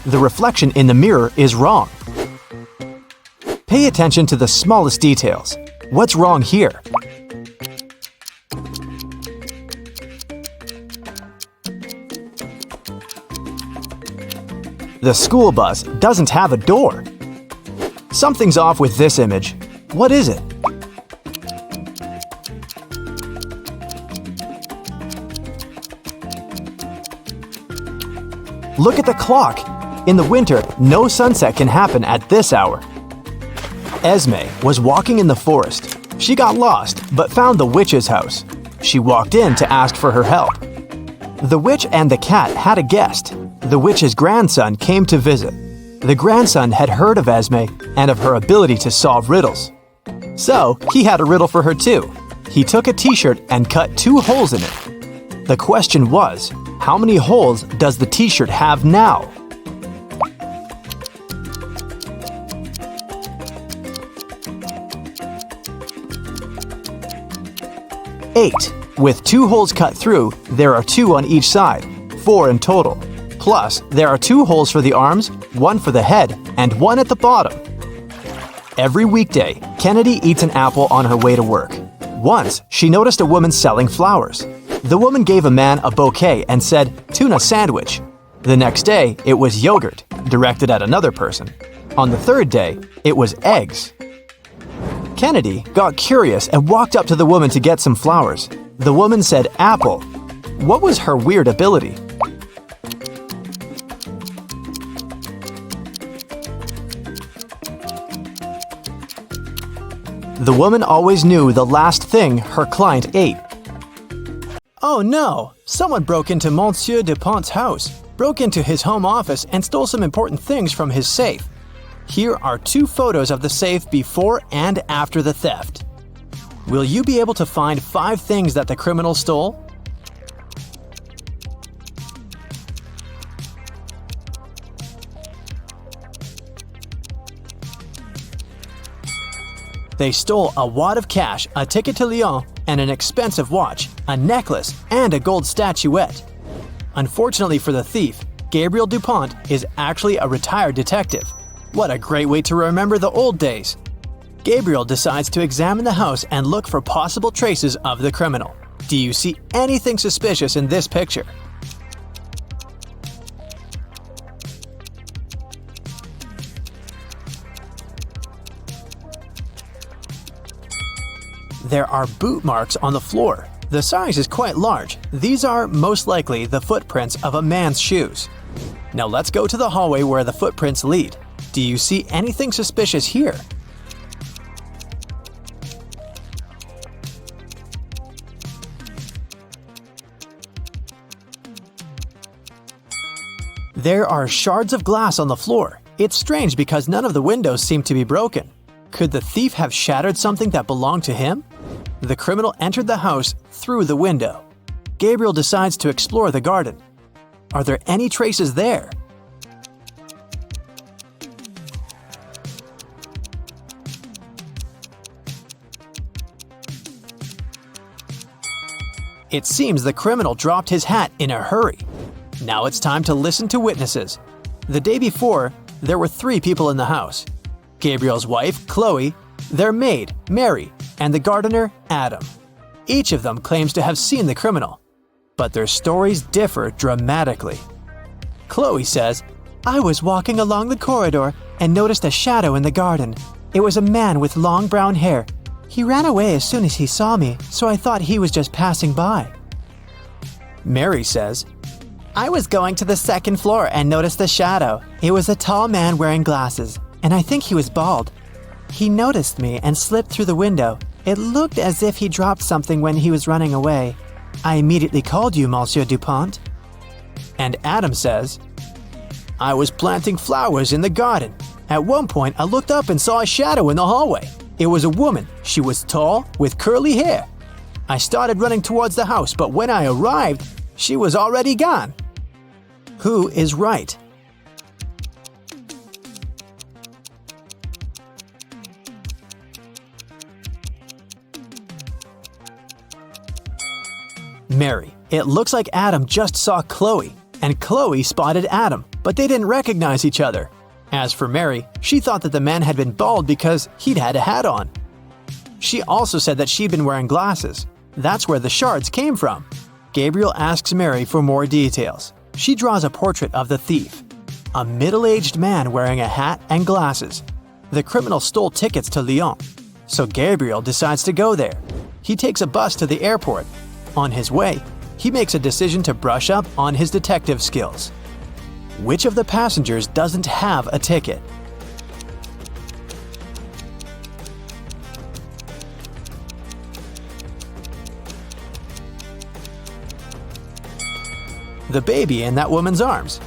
The reflection in the mirror is wrong. Pay attention to the smallest details. What's wrong here? The school bus doesn't have a door. Something's off with this image. What is it? Look at the clock. In the winter, no sunset can happen at this hour. Esme was walking in the forest. She got lost, but found the witch's house. She walked in to ask for her help. The witch and the cat had a guest. The witch's grandson came to visit. The grandson had heard of Esme and of her ability to solve riddles. So, he had a riddle for her too. He took a t-shirt and cut 2 holes in it. The question was, how many holes does the t-shirt have now? Eight. With 2 holes cut through, there are 2 on each side, 4 in total. Plus, there are 2 holes for the arms, 1 for the head, and 1 at the bottom. Every weekday, Kennedy eats an apple on her way to work. Once, she noticed a woman selling flowers. The woman gave a man a bouquet and said, "Tuna sandwich." The next day, it was yogurt, directed at another person. On the 3rd day, it was eggs. Kennedy got curious and walked up to the woman to get some flowers. The woman said apple. What was her weird ability? The woman always knew the last thing her client ate. Oh no! Someone broke into Monsieur Dupont's house, broke into his home office and stole some important things from his safe. Here are 2 photos of the safe before and after the theft. Will you be able to find 5 things that the criminal stole? They stole a wad of cash, a ticket to Lyon, and an expensive watch, a necklace, and a gold statuette. Unfortunately for the thief, Gabriel Dupont is actually a retired detective. What a great way to remember the old days! Gabriel decides to examine the house and look for possible traces of the criminal. Do you see anything suspicious in this picture? There are boot marks on the floor. The size is quite large. These are most likely the footprints of a man's shoes. Now let's go to the hallway where the footprints lead. Do you see anything suspicious here? There are shards of glass on the floor. It's strange because none of the windows seem to be broken. Could the thief have shattered something that belonged to him? The criminal entered the house through the window. Gabriel decides to explore the garden. Are there any traces there? It seems the criminal dropped his hat in a hurry. Now it's time to listen to witnesses. The day before, there were 3 people in the house. Gabriel's wife, Chloe, their maid, Mary, and the gardener, Adam. Each of them claims to have seen the criminal, but their stories differ dramatically. Chloe says, "I was walking along the corridor and noticed a shadow in the garden. It was a man with long brown hair. He ran away as soon as he saw me, so I thought he was just passing by." Mary says, "I was going to the 2nd floor and noticed the shadow. It was a tall man wearing glasses, and I think he was bald. He noticed me and slipped through the window. It looked as if he dropped something when he was running away. I immediately called you, Monsieur Dupont." And Adam says, "I was planting flowers in the garden. At one point, I looked up and saw a shadow in the hallway. It was a woman. She was tall, with curly hair. I started running towards the house, but when I arrived, she was already gone." Who is right? Mary. It looks like Adam just saw Chloe, and Chloe spotted Adam, but they didn't recognize each other. As for Mary, she thought that the man had been bald because he'd had a hat on. She also said that she'd been wearing glasses. That's where the shards came from. Gabriel asks Mary for more details. She draws a portrait of the thief. A middle-aged man wearing a hat and glasses. The criminal stole tickets to Lyon, so Gabriel decides to go there. He takes a bus to the airport. On his way, he makes a decision to brush up on his detective skills. Which of the passengers doesn't have a ticket? The baby in that woman's arms.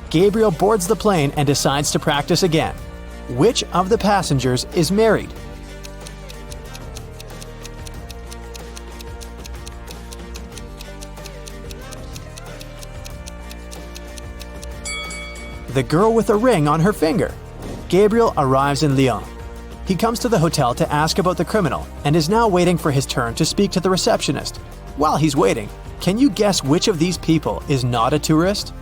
Gabriel boards the plane and decides to practice again. Which of the passengers is married? The girl with a ring on her finger. Gabriel arrives in Lyon. He comes to the hotel to ask about the criminal and is now waiting for his turn to speak to the receptionist. While he's waiting, can you guess which of these people is not a tourist?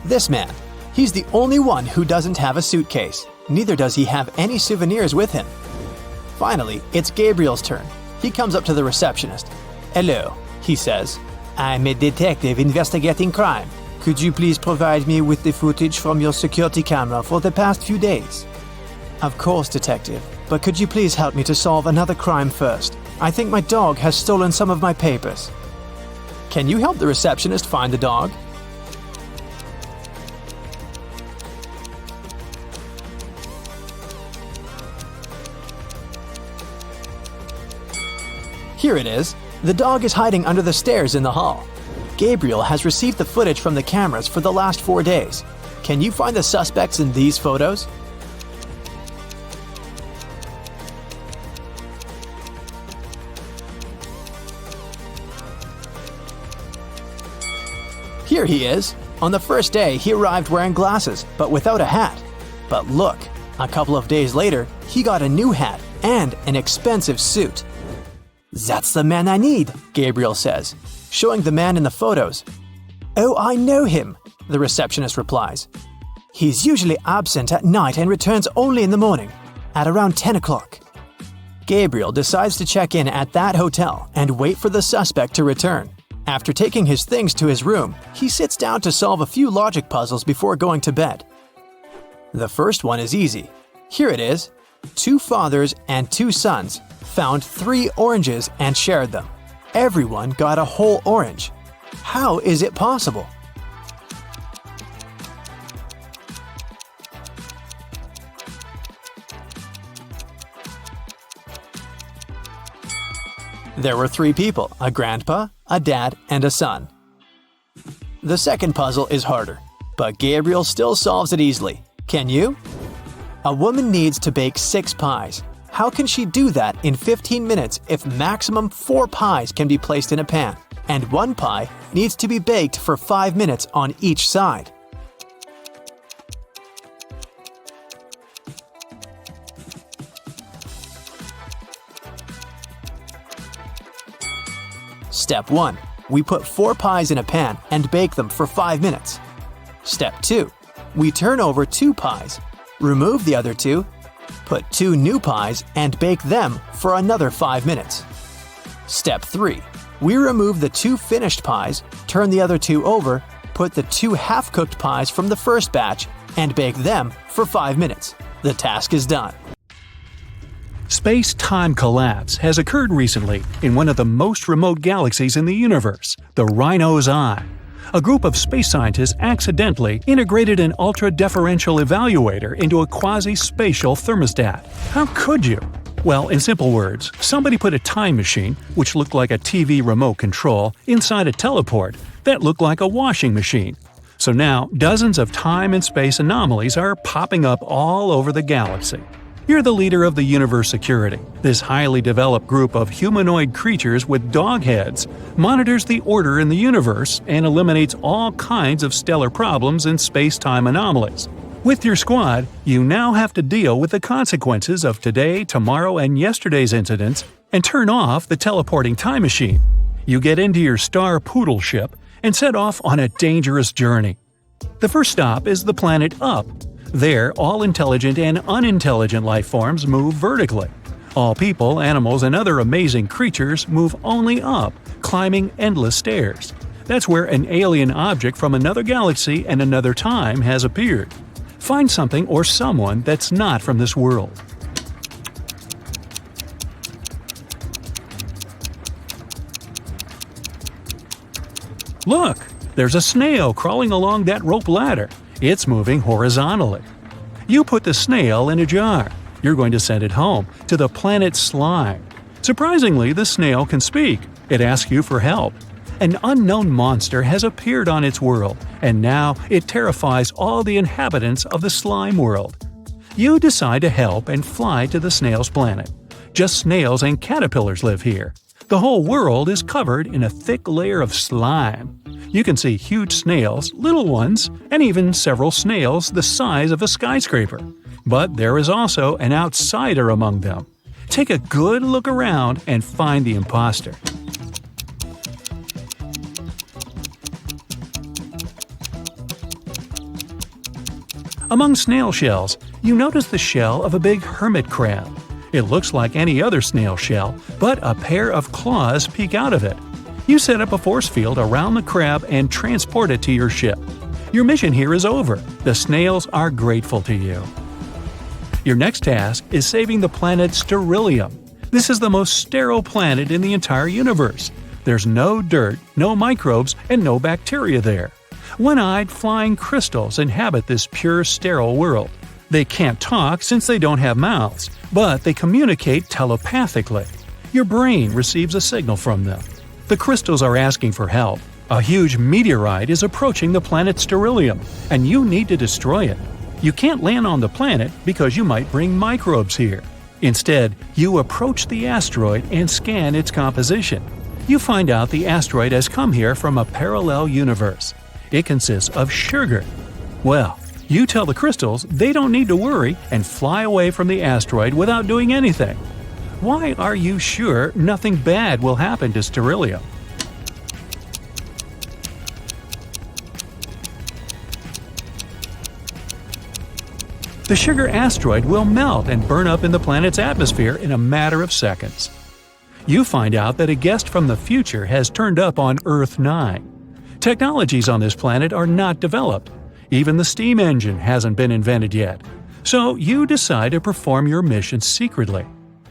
This man. He's the only one who doesn't have a suitcase. Neither does he have any souvenirs with him. Finally, it's Gabriel's turn. He comes up to the receptionist. "Hello," he says. "I'm a detective investigating crime. Could you please provide me with the footage from your security camera for the past few days?" "Of course, detective. But could you please help me to solve another crime first? I think my dog has stolen some of my papers." "Can you help the receptionist find the dog?" Here it is. The dog is hiding under the stairs in the hall. Gabriel has received the footage from the cameras for the last 4 days. Can you find the suspects in these photos? Here he is. On the first day, he arrived wearing glasses, but without a hat. But look, a couple of days later, he got a new hat and an expensive suit. "That's the man I need," Gabriel says, showing the man in the photos. "Oh, I know him," the receptionist replies. "He's usually absent at night and returns only in the morning, at around 10 o'clock. Gabriel decides to check in at that hotel and wait for the suspect to return. After taking his things to his room, he sits down to solve a few logic puzzles before going to bed. The first one is easy. Here it is. 2 fathers and 2 sons found 3 oranges and shared them. Everyone got a whole orange. How is it possible? There were 3 people, a grandpa, a dad, and a son. The second puzzle is harder, but Gabriel still solves it easily. Can you? A woman needs to bake 6 pies. How can she do that in 15 minutes if maximum 4 pies can be placed in a pan, and 1 pie needs to be baked for 5 minutes on each side? Step 1. We put 4 pies in a pan and bake them for 5 minutes. Step 2. We turn over 2 pies, remove the other 2, put 2 new pies and bake them for another 5 minutes. Step 3. We remove the 2 finished pies, turn the other 2 over, put the 2 half-cooked pies from the first batch, and bake them for 5 minutes. The task is done. Space-time collapse has occurred recently in one of the most remote galaxies in the universe, the Rhino's Eye. A group of space scientists accidentally integrated an ultra-deferential evaluator into a quasi-spatial thermostat. How could you? Well, in simple words, somebody put a time machine, which looked like a TV remote control, inside a teleport that looked like a washing machine. So now, dozens of time and space anomalies are popping up all over the galaxy. You're the leader of the universe security. This highly developed group of humanoid creatures with dog heads monitors the order in the universe and eliminates all kinds of stellar problems and space-time anomalies. With your squad, you now have to deal with the consequences of today, tomorrow, and yesterday's incidents and turn off the teleporting time machine. You get into your star poodle ship and set off on a dangerous journey. The first stop is the planet Up. There, all intelligent and unintelligent life forms move vertically. All people, animals, and other amazing creatures move only up, climbing endless stairs. That's where an alien object from another galaxy and another time has appeared. Find something or someone that's not from this world. Look! There's a snail crawling along that rope ladder. It's moving horizontally. You put the snail in a jar. You're going to send it home, to the planet Slime. Surprisingly, the snail can speak. It asks you for help. An unknown monster has appeared on its world, and now it terrifies all the inhabitants of the slime world. You decide to help and fly to the snail's planet. Just snails and caterpillars live here. The whole world is covered in a thick layer of slime. You can see huge snails, little ones, and even several snails the size of a skyscraper. But there is also an outsider among them. Take a good look around and find the imposter. Among snail shells, you notice the shell of a big hermit crab. It looks like any other snail shell, but a pair of claws peek out of it. You set up a force field around the crab and transport it to your ship. Your mission here is over. The snails are grateful to you. Your next task is saving the planet Sterilium. This is the most sterile planet in the entire universe. There's no dirt, no microbes, and no bacteria there. One-eyed flying crystals inhabit this pure sterile world. They can't talk since they don't have mouths, but they communicate telepathically. Your brain receives a signal from them. The crystals are asking for help. A huge meteorite is approaching the planet Sterilium, and you need to destroy it. You can't land on the planet because you might bring microbes here. Instead, you approach the asteroid and scan its composition. You find out the asteroid has come here from a parallel universe. It consists of sugar. Well, you tell the crystals they don't need to worry and fly away from the asteroid without doing anything. Why are you sure nothing bad will happen to Sterilium? The sugar asteroid will melt and burn up in the planet's atmosphere in a matter of seconds. You find out that a guest from the future has turned up on Earth 9. Technologies on this planet are not developed. Even the steam engine hasn't been invented yet. So you decide to perform your mission secretly.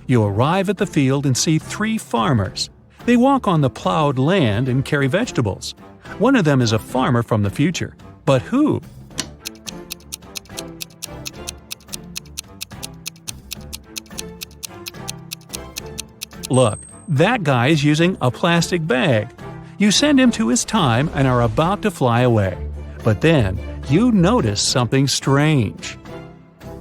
You arrive at the field and see 3 farmers. They walk on the plowed land and carry vegetables. One of them is a farmer from the future. But who? Look, that guy is using a plastic bag. You send him to his time and are about to fly away. But then, you notice something strange.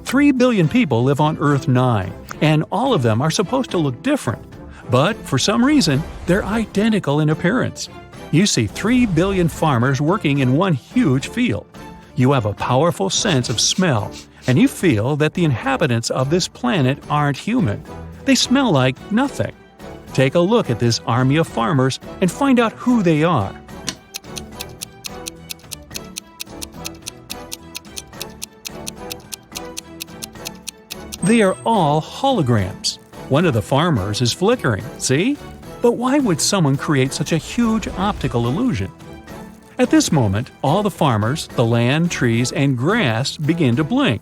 3 billion people live on Earth 9, and all of them are supposed to look different. But for some reason, they're identical in appearance. You see 3 billion farmers working in one huge field. You have a powerful sense of smell, and you feel that the inhabitants of this planet aren't human. They smell like nothing. Take a look at this army of farmers and find out who they are. They are all holograms. One of the farmers is flickering, see? But why would someone create such a huge optical illusion? At this moment, all the farmers, the land, trees, and grass begin to blink.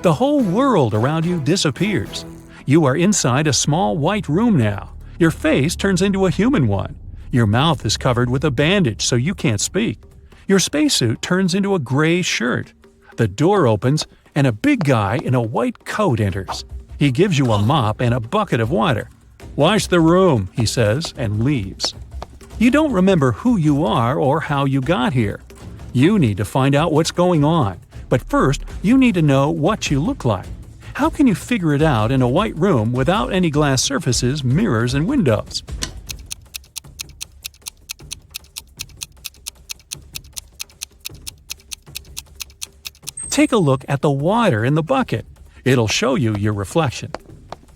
The whole world around you disappears. You are inside a small white room now. Your face turns into a human one. Your mouth is covered with a bandage so you can't speak. Your spacesuit turns into a gray shirt. The door opens and a big guy in a white coat enters. He gives you a mop and a bucket of water. "Wash the room," he says, and leaves. You don't remember who you are or how you got here. You need to find out what's going on, but first you need to know what you look like. How can you figure it out in a white room without any glass surfaces, mirrors, and windows? Take a look at the water in the bucket. It'll show you your reflection.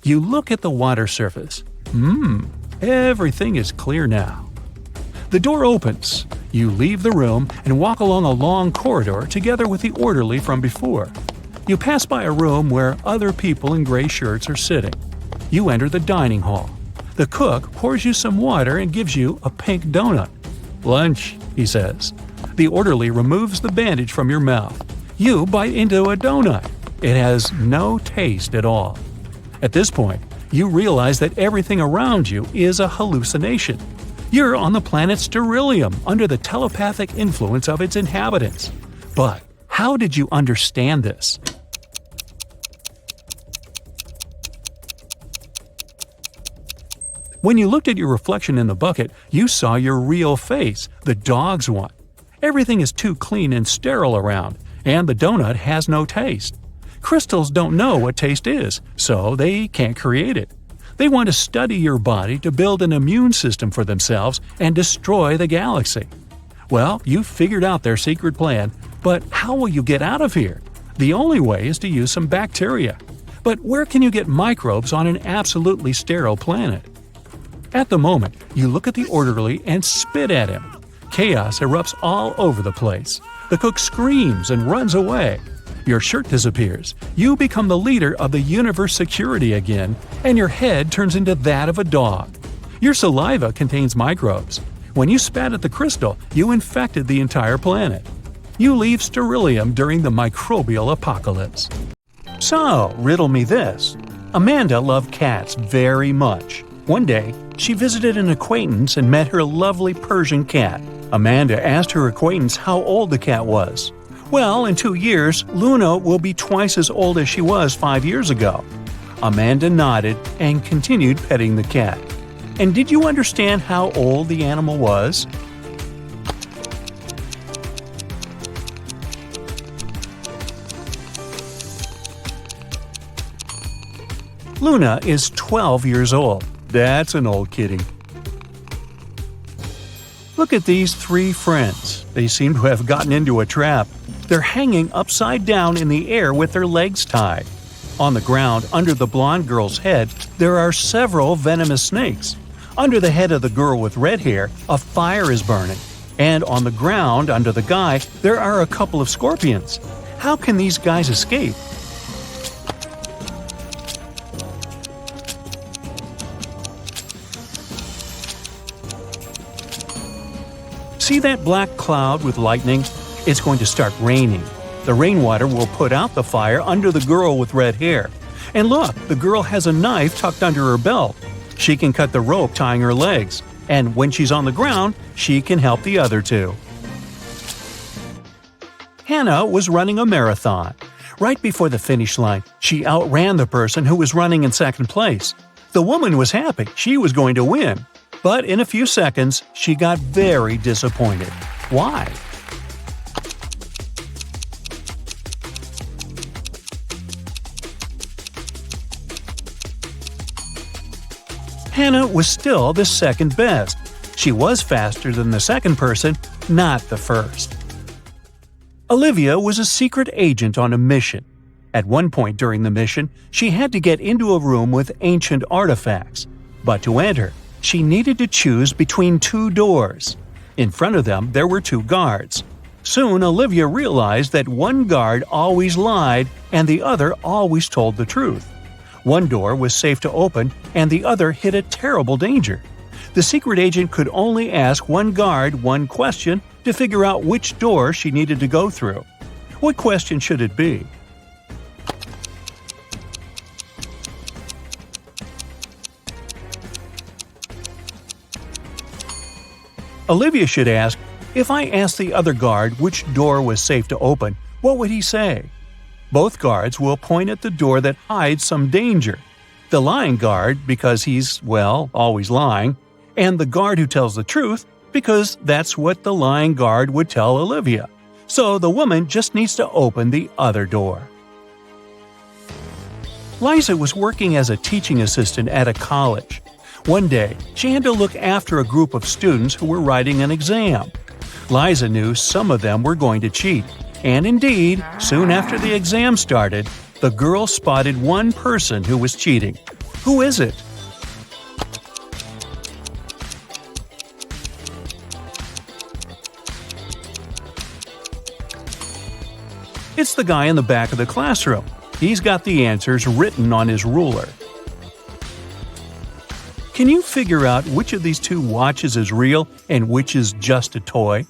You look at the water surface. Everything is clear now. The door opens. You leave the room and walk along a long corridor together with the orderly from before. You pass by a room where other people in gray shirts are sitting. You enter the dining hall. The cook pours you some water and gives you a pink donut. "Lunch," he says. The orderly removes the bandage from your mouth. You bite into a donut. It has no taste at all. At this point, you realize that everything around you is a hallucination. You're on the planet Sterilium under the telepathic influence of its inhabitants. But how did you understand this? When you looked at your reflection in the bucket, you saw your real face, the dog's one. Everything is too clean and sterile around, and the donut has no taste. Crystals don't know what taste is, so they can't create it. They want to study your body to build an immune system for themselves and destroy the galaxy. Well, you figured out their secret plan, but how will you get out of here? The only way is to use some bacteria. But where can you get microbes on an absolutely sterile planet? At the moment, you look at the orderly and spit at him. Chaos erupts all over the place. The cook screams and runs away. Your shirt disappears. You become the leader of the universe security again, and your head turns into that of a dog. Your saliva contains microbes. When you spat at the crystal, you infected the entire planet. You leave sterilium during the microbial apocalypse. So, riddle me this. Amanda loved cats very much. One day, she visited an acquaintance and met her lovely Persian cat. Amanda asked her acquaintance how old the cat was. Well, in 2 years, Luna will be twice as old as she was 5 years ago. Amanda nodded and continued petting the cat. And did you understand how old the animal was? Luna is 12 years old. That's an old kitty. Look at these 3 friends. They seem to have gotten into a trap. They're hanging upside down in the air with their legs tied. On the ground, under the blonde girl's head, there are several venomous snakes. Under the head of the girl with red hair, a fire is burning. And on the ground, under the guy, there are a couple of scorpions. How can these guys escape? See that black cloud with lightning? It's going to start raining. The rainwater will put out the fire under the girl with red hair. And look, the girl has a knife tucked under her belt. She can cut the rope tying her legs. And when she's on the ground, she can help the other 2. Hannah was running a marathon. Right before the finish line, she outran the person who was running in second place. The woman was happy she was going to win. But in a few seconds, she got very disappointed. Why? Hannah was still the second best. She was faster than the second person, not the first. Olivia was a secret agent on a mission. At one point during the mission, she had to get into a room with ancient artifacts. But to enter, she needed to choose between 2 doors. In front of them, there were 2 guards. Soon, Olivia realized that one guard always lied and the other always told the truth. One door was safe to open and the other hid a terrible danger. The secret agent could only ask one guard one question to figure out which door she needed to go through. What question should it be? Olivia should ask, if I asked the other guard which door was safe to open, what would he say? Both guards will point at the door that hides some danger. The lying guard, because he's, well, always lying, and the guard who tells the truth, because that's what the lying guard would tell Olivia. So the woman just needs to open the other door. Liza was working as a teaching assistant at a college. One day, she had to look after a group of students who were writing an exam. Liza knew some of them were going to cheat, and indeed, soon after the exam started, the girl spotted one person who was cheating. Who is it? It's the guy in the back of the classroom. He's got the answers written on his ruler. Can you figure out which of these 2 watches is real and which is just a toy?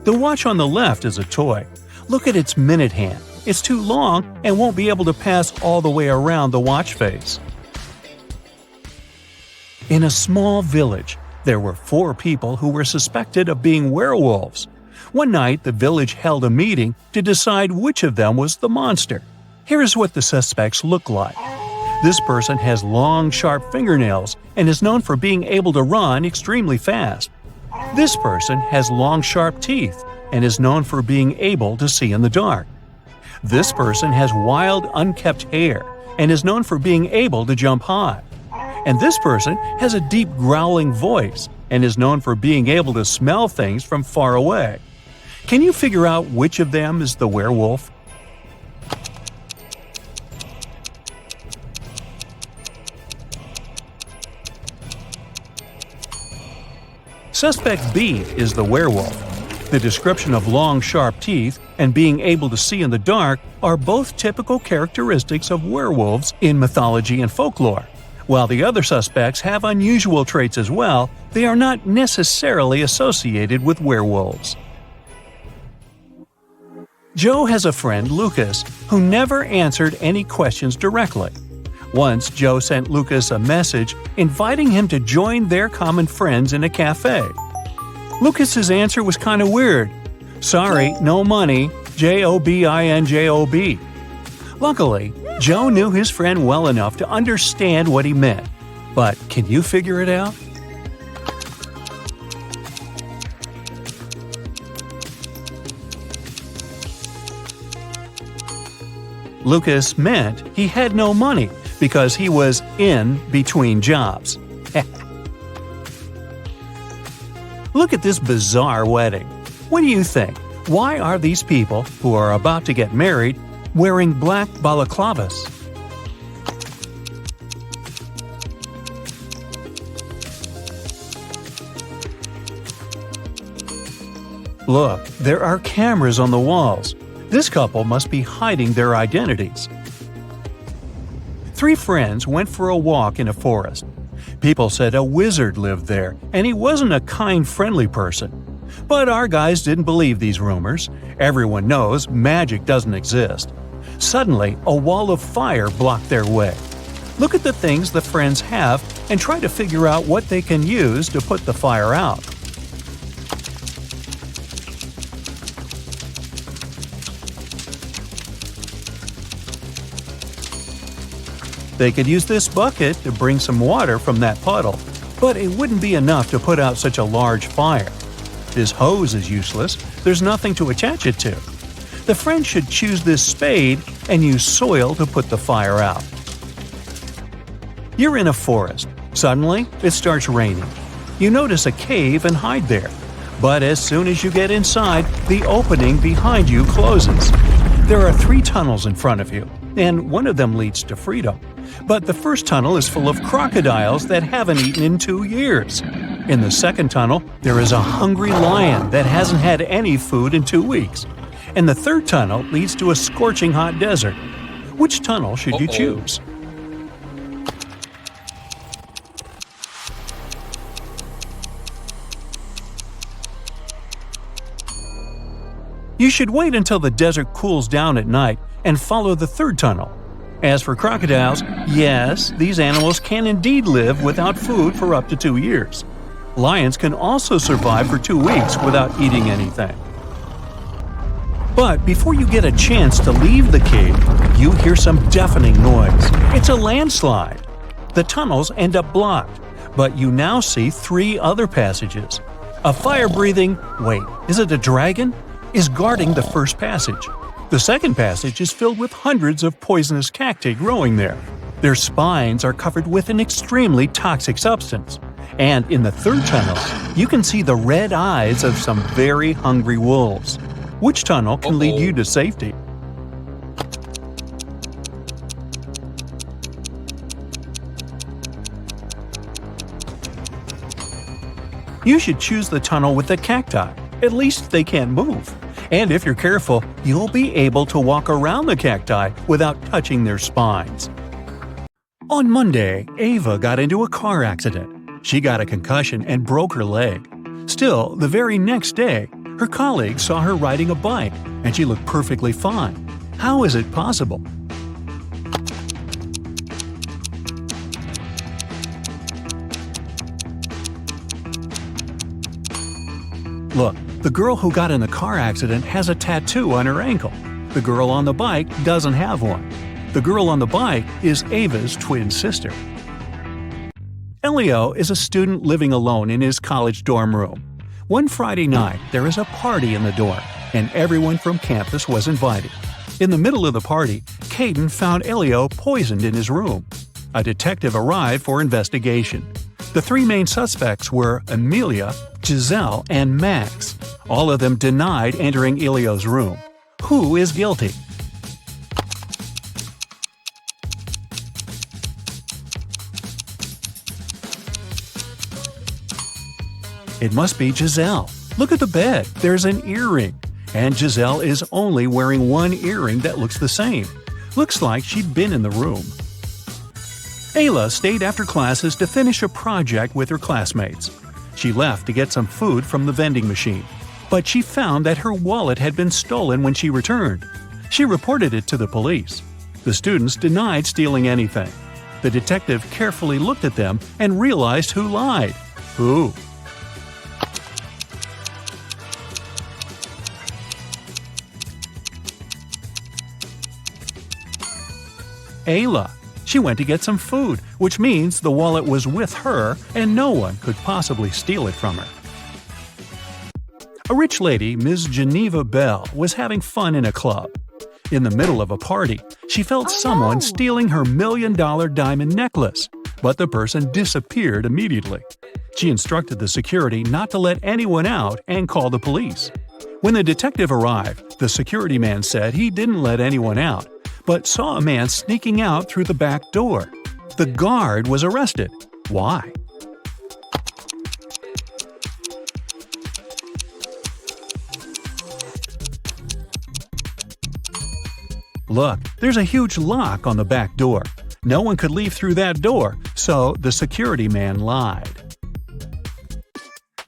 The watch on the left is a toy. Look at its minute hand. It's too long and won't be able to pass all the way around the watch face. In a small village, there were 4 people who were suspected of being werewolves. One night, the village held a meeting to decide which of them was the monster. Here is what the suspects look like. This person has long, sharp fingernails and is known for being able to run extremely fast. This person has long, sharp teeth and is known for being able to see in the dark. This person has wild, unkept hair and is known for being able to jump high. And this person has a deep growling voice and is known for being able to smell things from far away. Can you figure out which of them is the werewolf? Suspect B is the werewolf. The description of long, sharp teeth and being able to see in the dark are both typical characteristics of werewolves in mythology and folklore. While the other suspects have unusual traits as well, they are not necessarily associated with werewolves. Joe has a friend, Lucas, who never answered any questions directly. Once, Joe sent Lucas a message inviting him to join their common friends in a cafe. Lucas's answer was kind of weird. Sorry, no money, Jobinjob. Luckily, Joe knew his friend well enough to understand what he meant. But can you figure it out? Lucas meant he had no money because he was in between jobs. Look at this bizarre wedding. What do you think? Why are these people, who are about to get married, wearing black balaclavas? Look, there are cameras on the walls. This couple must be hiding their identities. Three friends went for a walk in a forest. People said a wizard lived there, and he wasn't a kind, friendly person. But our guys didn't believe these rumors. Everyone knows magic doesn't exist. Suddenly, a wall of fire blocked their way. Look at the things the friends have and try to figure out what they can use to put the fire out. They could use this bucket to bring some water from that puddle, but it wouldn't be enough to put out such a large fire. This hose is useless, there's nothing to attach it to. The friends should choose this spade and use soil to put the fire out. You're in a forest. Suddenly, it starts raining. You notice a cave and hide there. But as soon as you get inside, the opening behind you closes. There are 3 tunnels in front of you, and one of them leads to freedom. But the first tunnel is full of crocodiles that haven't eaten in 2 years. In the second tunnel, there is a hungry lion that hasn't had any food in 2 weeks. And the third tunnel leads to a scorching hot desert. Which tunnel should you choose? You should wait until the desert cools down at night and follow the third tunnel. As for crocodiles, yes, these animals can indeed live without food for up to 2 years. Lions can also survive for 2 weeks without eating anything. But before you get a chance to leave the cave, you hear some deafening noise. It's a landslide. The tunnels end up blocked, but you now see 3 other passages. A fire-breathing, wait, is it a dragon? Is guarding the first passage. The second passage is filled with hundreds of poisonous cacti growing there. Their spines are covered with an extremely toxic substance. And in the third tunnel, you can see the red eyes of some very hungry wolves. Which tunnel can lead you to safety? You should choose the tunnel with the cacti. At least they can't move. And if you're careful, you'll be able to walk around the cacti without touching their spines. On Monday, Ava got into a car accident. She got a concussion and broke her leg. Still, the very next day, her colleagues saw her riding a bike, and she looked perfectly fine. How is it possible? Look, The girl who got in the car accident has a tattoo on her ankle. The girl on the bike doesn't have one. The girl on the bike is Ava's twin sister. Elio is a student living alone in his college dorm room. One Friday night, there is a party in the dorm, and everyone from campus was invited. In the middle of the party, Caden found Elio poisoned in his room. A detective arrived for investigation. The three main suspects were Amelia, Giselle, and Max. All of them denied entering Elio's room. Who is guilty? It must be Giselle. Look at the bed. There's an earring. And Giselle is only wearing one earring that looks the same. Looks like she'd been in the room. Ayla stayed after classes to finish a project with her classmates. She left to get some food from the vending machine, but she found that her wallet had been stolen when she returned. She reported it to the police. The students denied stealing anything. The detective carefully looked at them and realized who lied. Who? Ayla. She went to get some food, which means the wallet was with her and no one could possibly steal it from her. A rich lady, Ms. Geneva Bell, was having fun in a club. In the middle of a party, she felt someone stealing her $1 million diamond necklace, but the person disappeared immediately. She instructed the security not to let anyone out and call the police. When the detective arrived, the security man said he didn't let anyone out, but saw a man sneaking out through the back door. The guard was arrested. Why? Look, there's a huge lock on the back door. No one could leave through that door, so the security man lied.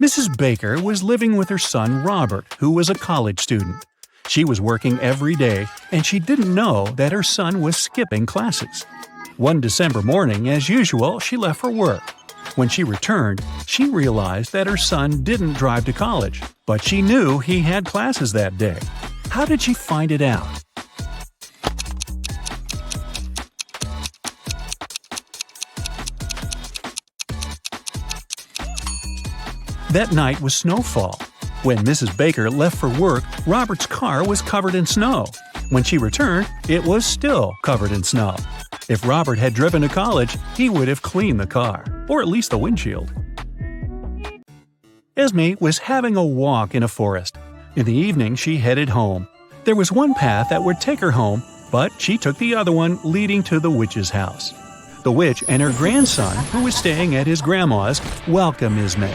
Mrs. Baker was living with her son Robert, who was a college student. She was working every day, and she didn't know that her son was skipping classes. One December morning, as usual, she left for work. When she returned, she realized that her son didn't drive to college, but she knew he had classes that day. How did she find it out? That night was snowfall. When Mrs. Baker left for work, Robert's car was covered in snow. When she returned, it was still covered in snow. If Robert had driven to college, he would have cleaned the car, or at least the windshield. Esme was having a walk in a forest. In the evening, she headed home. There was one path that would take her home, but she took the other one leading to the witch's house. The witch and her grandson, who was staying at his grandma's, welcomed Esme.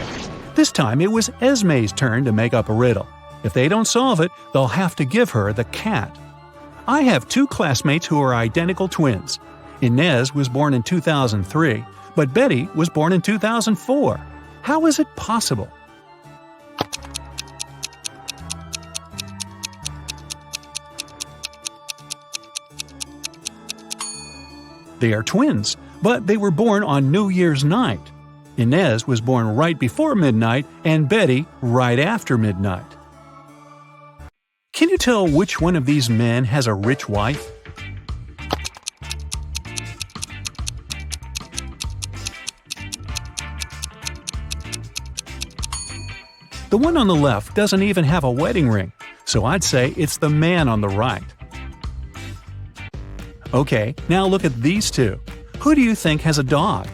This time it was Esme's turn to make up a riddle. If they don't solve it, they'll have to give her the cat. I have two classmates who are identical twins. Inez was born in 2003, but Betty was born in 2004. How is it possible? They are twins, but they were born on New Year's night. Inez was born right before midnight and Betty right after midnight. Can you tell which one of these men has a rich wife? The one on the left doesn't even have a wedding ring, so I'd say it's the man on the right. Okay, now look at these two. Who do you think has a dog?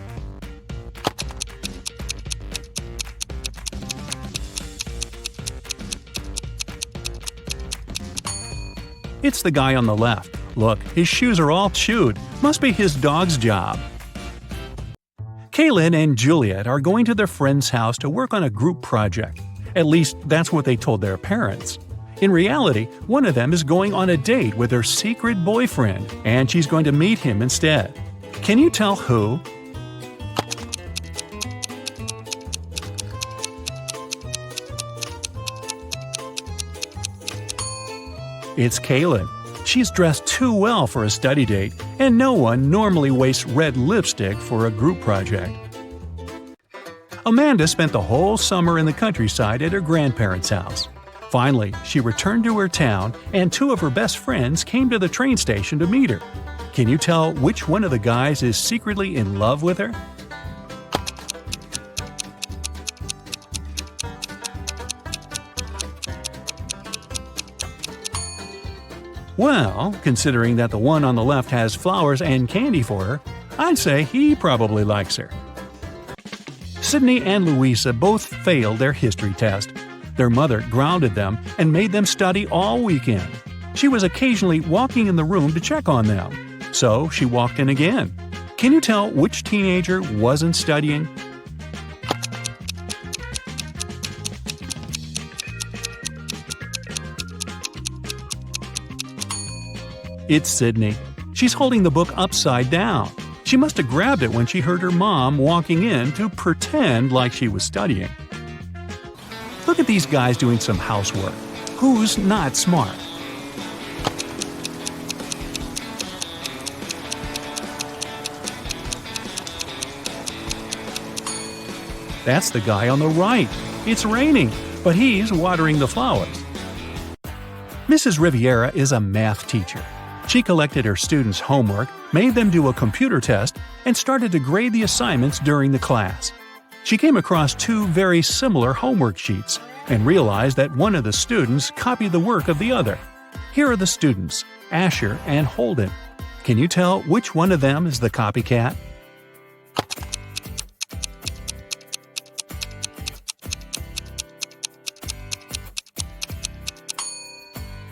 It's the guy on the left. Look, his shoes are all chewed. Must be his dog's job. Kaylin and Juliet are going to their friend's house to work on a group project. At least, that's what they told their parents. In reality, one of them is going on a date with her secret boyfriend, and she's going to meet him instead. Can you tell who? It's Kaylin. She's dressed too well for a study date, and no one normally wastes red lipstick for a group project. Amanda spent the whole summer in the countryside at her grandparents' house. Finally, she returned to her town, and two of her best friends came to the train station to meet her. Can you tell which one of the guys is secretly in love with her? Well, considering that the one on the left has flowers and candy for her, I'd say he probably likes her. Sydney and Louisa both failed their history test. Their mother grounded them and made them study all weekend. She was occasionally walking in the room to check on them. So she walked in again. Can you tell which teenager wasn't studying? It's Sydney. She's holding the book upside down. She must have grabbed it when she heard her mom walking in to pretend like she was studying. Look at these guys doing some housework. Who's not smart? That's the guy on the right. It's raining, but he's watering the flowers. Mrs. Riviera is a math teacher. She collected her students' homework, made them do a computer test, and started to grade the assignments during the class. She came across two very similar homework sheets and realized that one of the students copied the work of the other. Here are the students, Asher and Holden. Can you tell which one of them is the copycat?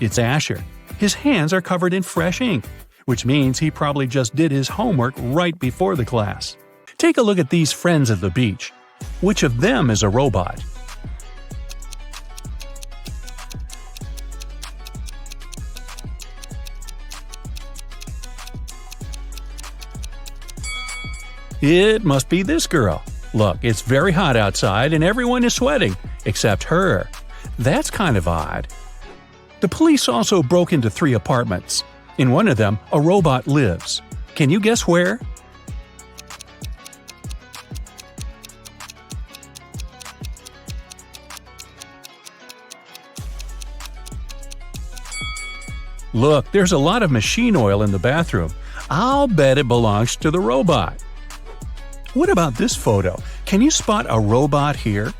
It's Asher. His hands are covered in fresh ink, which means he probably just did his homework right before the class. Take a look at these friends at the beach. Which of them is a robot? It must be this girl. Look, it's very hot outside and everyone is sweating, except her. That's kind of odd. The police also broke into 3 apartments. In one of them, a robot lives. Can you guess where? Look, there's a lot of machine oil in the bathroom. I'll bet it belongs to the robot. What about this photo? Can you spot a robot here?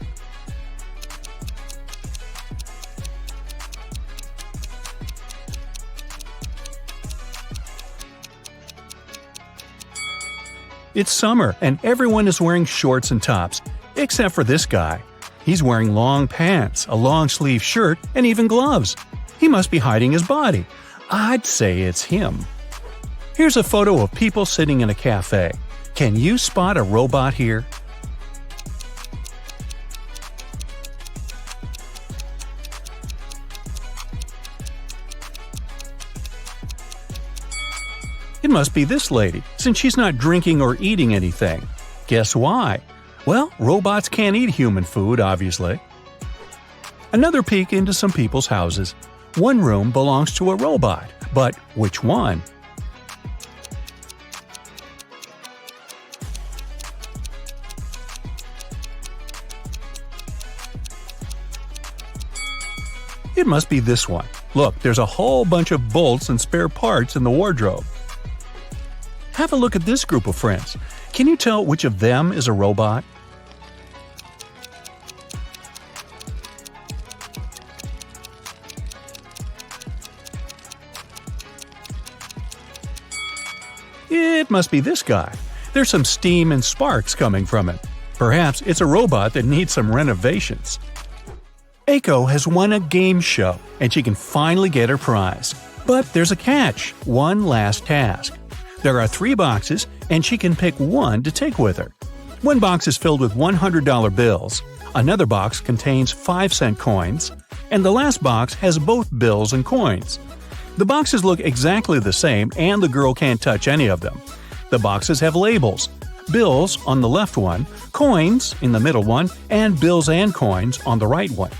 It's summer, and everyone is wearing shorts and tops, except for this guy. He's wearing long pants, a long-sleeve shirt, and even gloves. He must be hiding his body. I'd say it's him. Here's a photo of people sitting in a cafe. Can you spot a robot here? It must be this lady, since she's not drinking or eating anything. Guess why? Well, robots can't eat human food, obviously. Another peek into some people's houses. One room belongs to a robot, but which one? It must be this one. Look, there's a whole bunch of bolts and spare parts in the wardrobe. Have a look at this group of friends. Can you tell which of them is a robot? It must be this guy. There's some steam and sparks coming from it. Perhaps it's a robot that needs some renovations. Aiko has won a game show, and she can finally get her prize. But there's a catch, one last task. There are 3 boxes, and she can pick one to take with her. One box is filled with $100 bills, another box contains 5-cent coins, and the last box has both bills and coins. The boxes look exactly the same, and the girl can't touch any of them. The boxes have labels: bills on the left one, coins in the middle one, and bills and coins on the right one.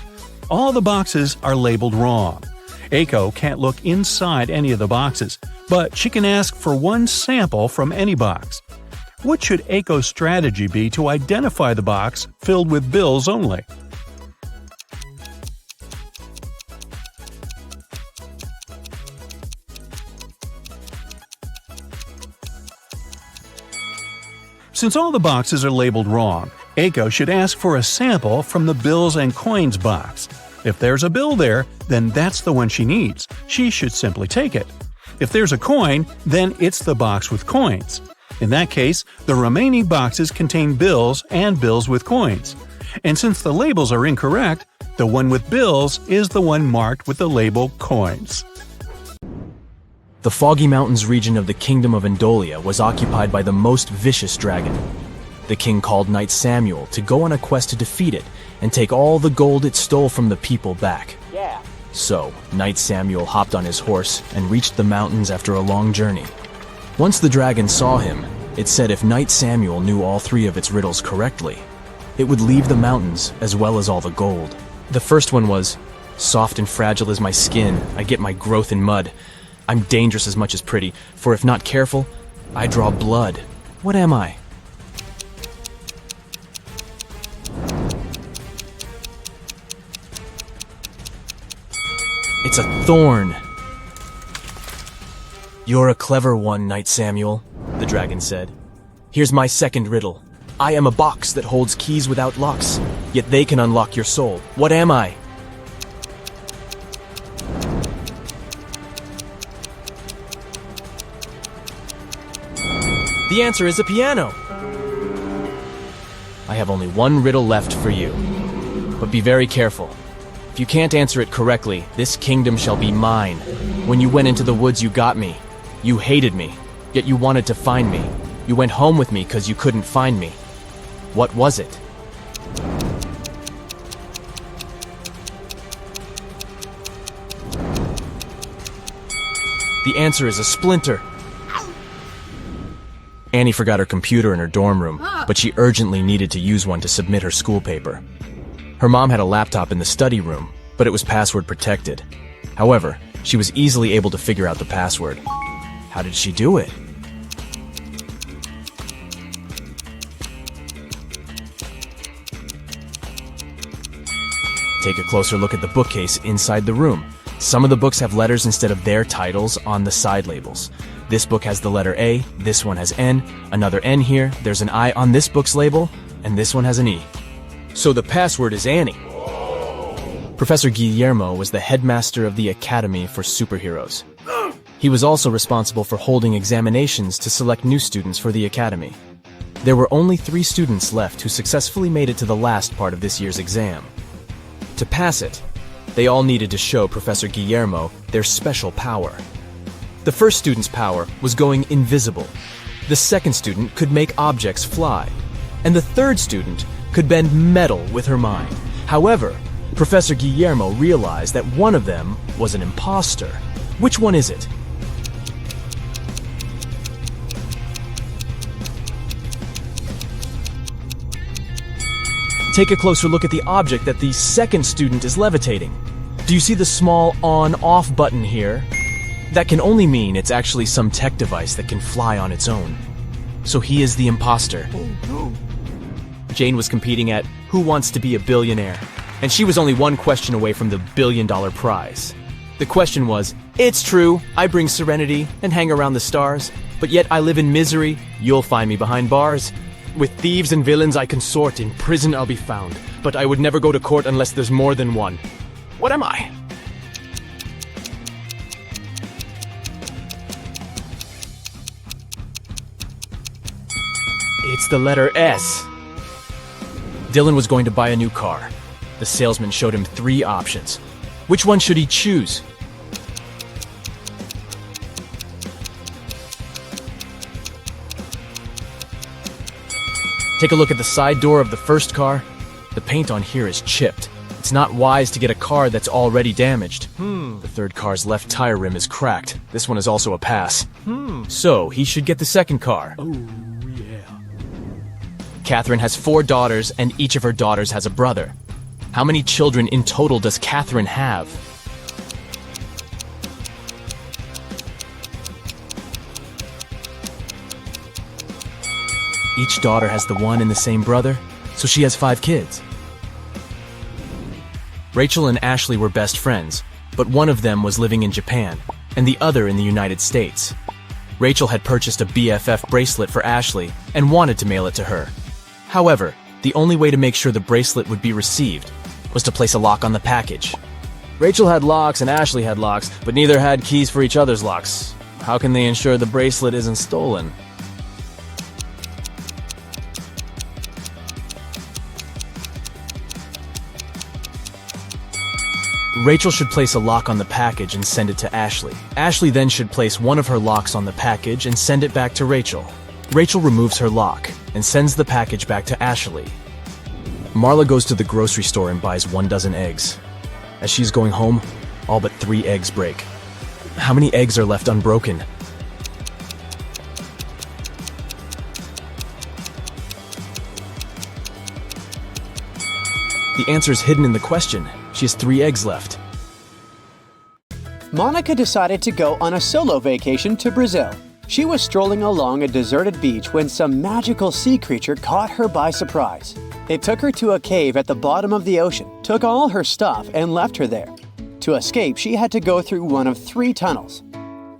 All the boxes are labeled wrong. Aiko can't look inside any of the boxes, but she can ask for one sample from any box. What should Aiko's strategy be to identify the box filled with bills only? Since all the boxes are labeled wrong, Eiko should ask for a sample from the bills and coins box. If there's a bill there, then that's the one she needs. She should simply take it. If there's a coin, then it's the box with coins. In that case, the remaining boxes contain bills and bills with coins. And since the labels are incorrect, the one with bills is the one marked with the label coins. The Foggy Mountains region of the Kingdom of Endolia was occupied by the most vicious dragon. The king called Knight Samuel to go on a quest to defeat it and take all the gold it stole from the people back. So, Knight Samuel hopped on his horse and reached the mountains after a long journey. Once the dragon saw him, it said if Knight Samuel knew all 3 of its riddles correctly, it would leave the mountains as well as all the gold. The first one was, "Soft and fragile is my skin, I get my growth in mud. I'm dangerous as much as pretty, for if not careful, I draw blood. What am I?" It's a thorn. "You're a clever one, Knight Samuel," the dragon said. "Here's my second riddle. I am a box that holds keys without locks, yet they can unlock your soul. What am I?" The answer is a piano. I have only one riddle left for you, but be very careful. If you can't answer it correctly, this kingdom shall be mine. When you went into the woods, you got me. You hated me, yet you wanted to find me. You went home with me because you couldn't find me. What was it? The answer is a splinter. Annie forgot her computer in her dorm room, but she urgently needed to use one to submit her school paper. Her mom had a laptop in the study room, but it was password protected. However, she was easily able to figure out the password. How did she do it? Take a closer look at the bookcase inside the room. Some of the books have letters instead of their titles on the side labels. This book has the letter A, this one has N, another N here, there's an I on this book's label, and this one has an E. So the password is Annie. Professor Guillermo was the headmaster of the Academy for Superheroes. He was also responsible for holding examinations to select new students for the Academy. There were only 3 students left who successfully made it to the last part of this year's exam. To pass it, they all needed to show Professor Guillermo their special power. The first student's power was going invisible. The second student could make objects fly. And the third student could bend metal with her mind. However, Professor Guillermo realized that one of them was an imposter. Which one is it? Take a closer look at the object that the second student is levitating. Do you see the small on-off button here? That can only mean it's actually some tech device that can fly on its own. So he is the imposter. Jane was competing at Who Wants to Be a Billionaire? And she was only one question away from the $1 billion prize. The question was, "It's true, I bring serenity and hang around the stars, but yet I live in misery, you'll find me behind bars. With thieves and villains I consort, in prison I'll be found, but I would never go to court unless there's more than one. What am I?" It's the letter S. Dylan was going to buy a new car. The salesman showed him 3 options. Which one should he choose? Take a look at the side door of the first car. The paint on here is chipped. It's not wise to get a car that's already damaged. The third car's left tire rim is cracked. This one is also a pass. So he should get the second car. Catherine has 4 daughters, and each of her daughters has a brother. How many children in total does Catherine have? Each daughter has the one and the same brother, so she has 5 kids. Rachel and Ashley were best friends, but one of them was living in Japan, and the other in the United States. Rachel had purchased a BFF bracelet for Ashley and wanted to mail it to her. However, the only way to make sure the bracelet would be received was to place a lock on the package. Rachel had locks and Ashley had locks, but neither had keys for each other's locks. How can they ensure the bracelet isn't stolen? Rachel should place a lock on the package and send it to Ashley. Ashley then should place one of her locks on the package and send it back to Rachel. Rachel removes her lock and sends the package back to Ashley. Marla goes to the grocery store and buys 1 dozen eggs. As she's going home, all but 3 eggs break. How many eggs are left unbroken? The answer is hidden in the question. She has 3 eggs left. Monica decided to go on a solo vacation to Brazil. She was strolling along a deserted beach when some magical sea creature caught her by surprise. It took her to a cave at the bottom of the ocean, took all her stuff, and left her there. To escape, she had to go through one of 3 tunnels.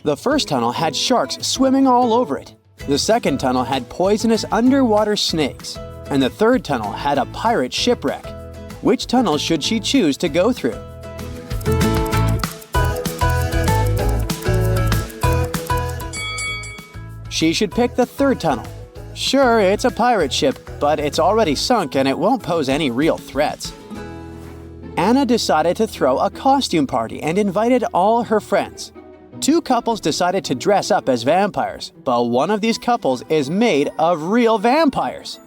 The first tunnel had sharks swimming all over it. The second tunnel had poisonous underwater snakes. And the third tunnel had a pirate shipwreck. Which tunnel should she choose to go through? She should pick the third tunnel. Sure, it's a pirate ship, but it's already sunk and it won't pose any real threats. Anna decided to throw a costume party and invited all her friends. 2 couples decided to dress up as vampires, but one of these couples is made of real vampires.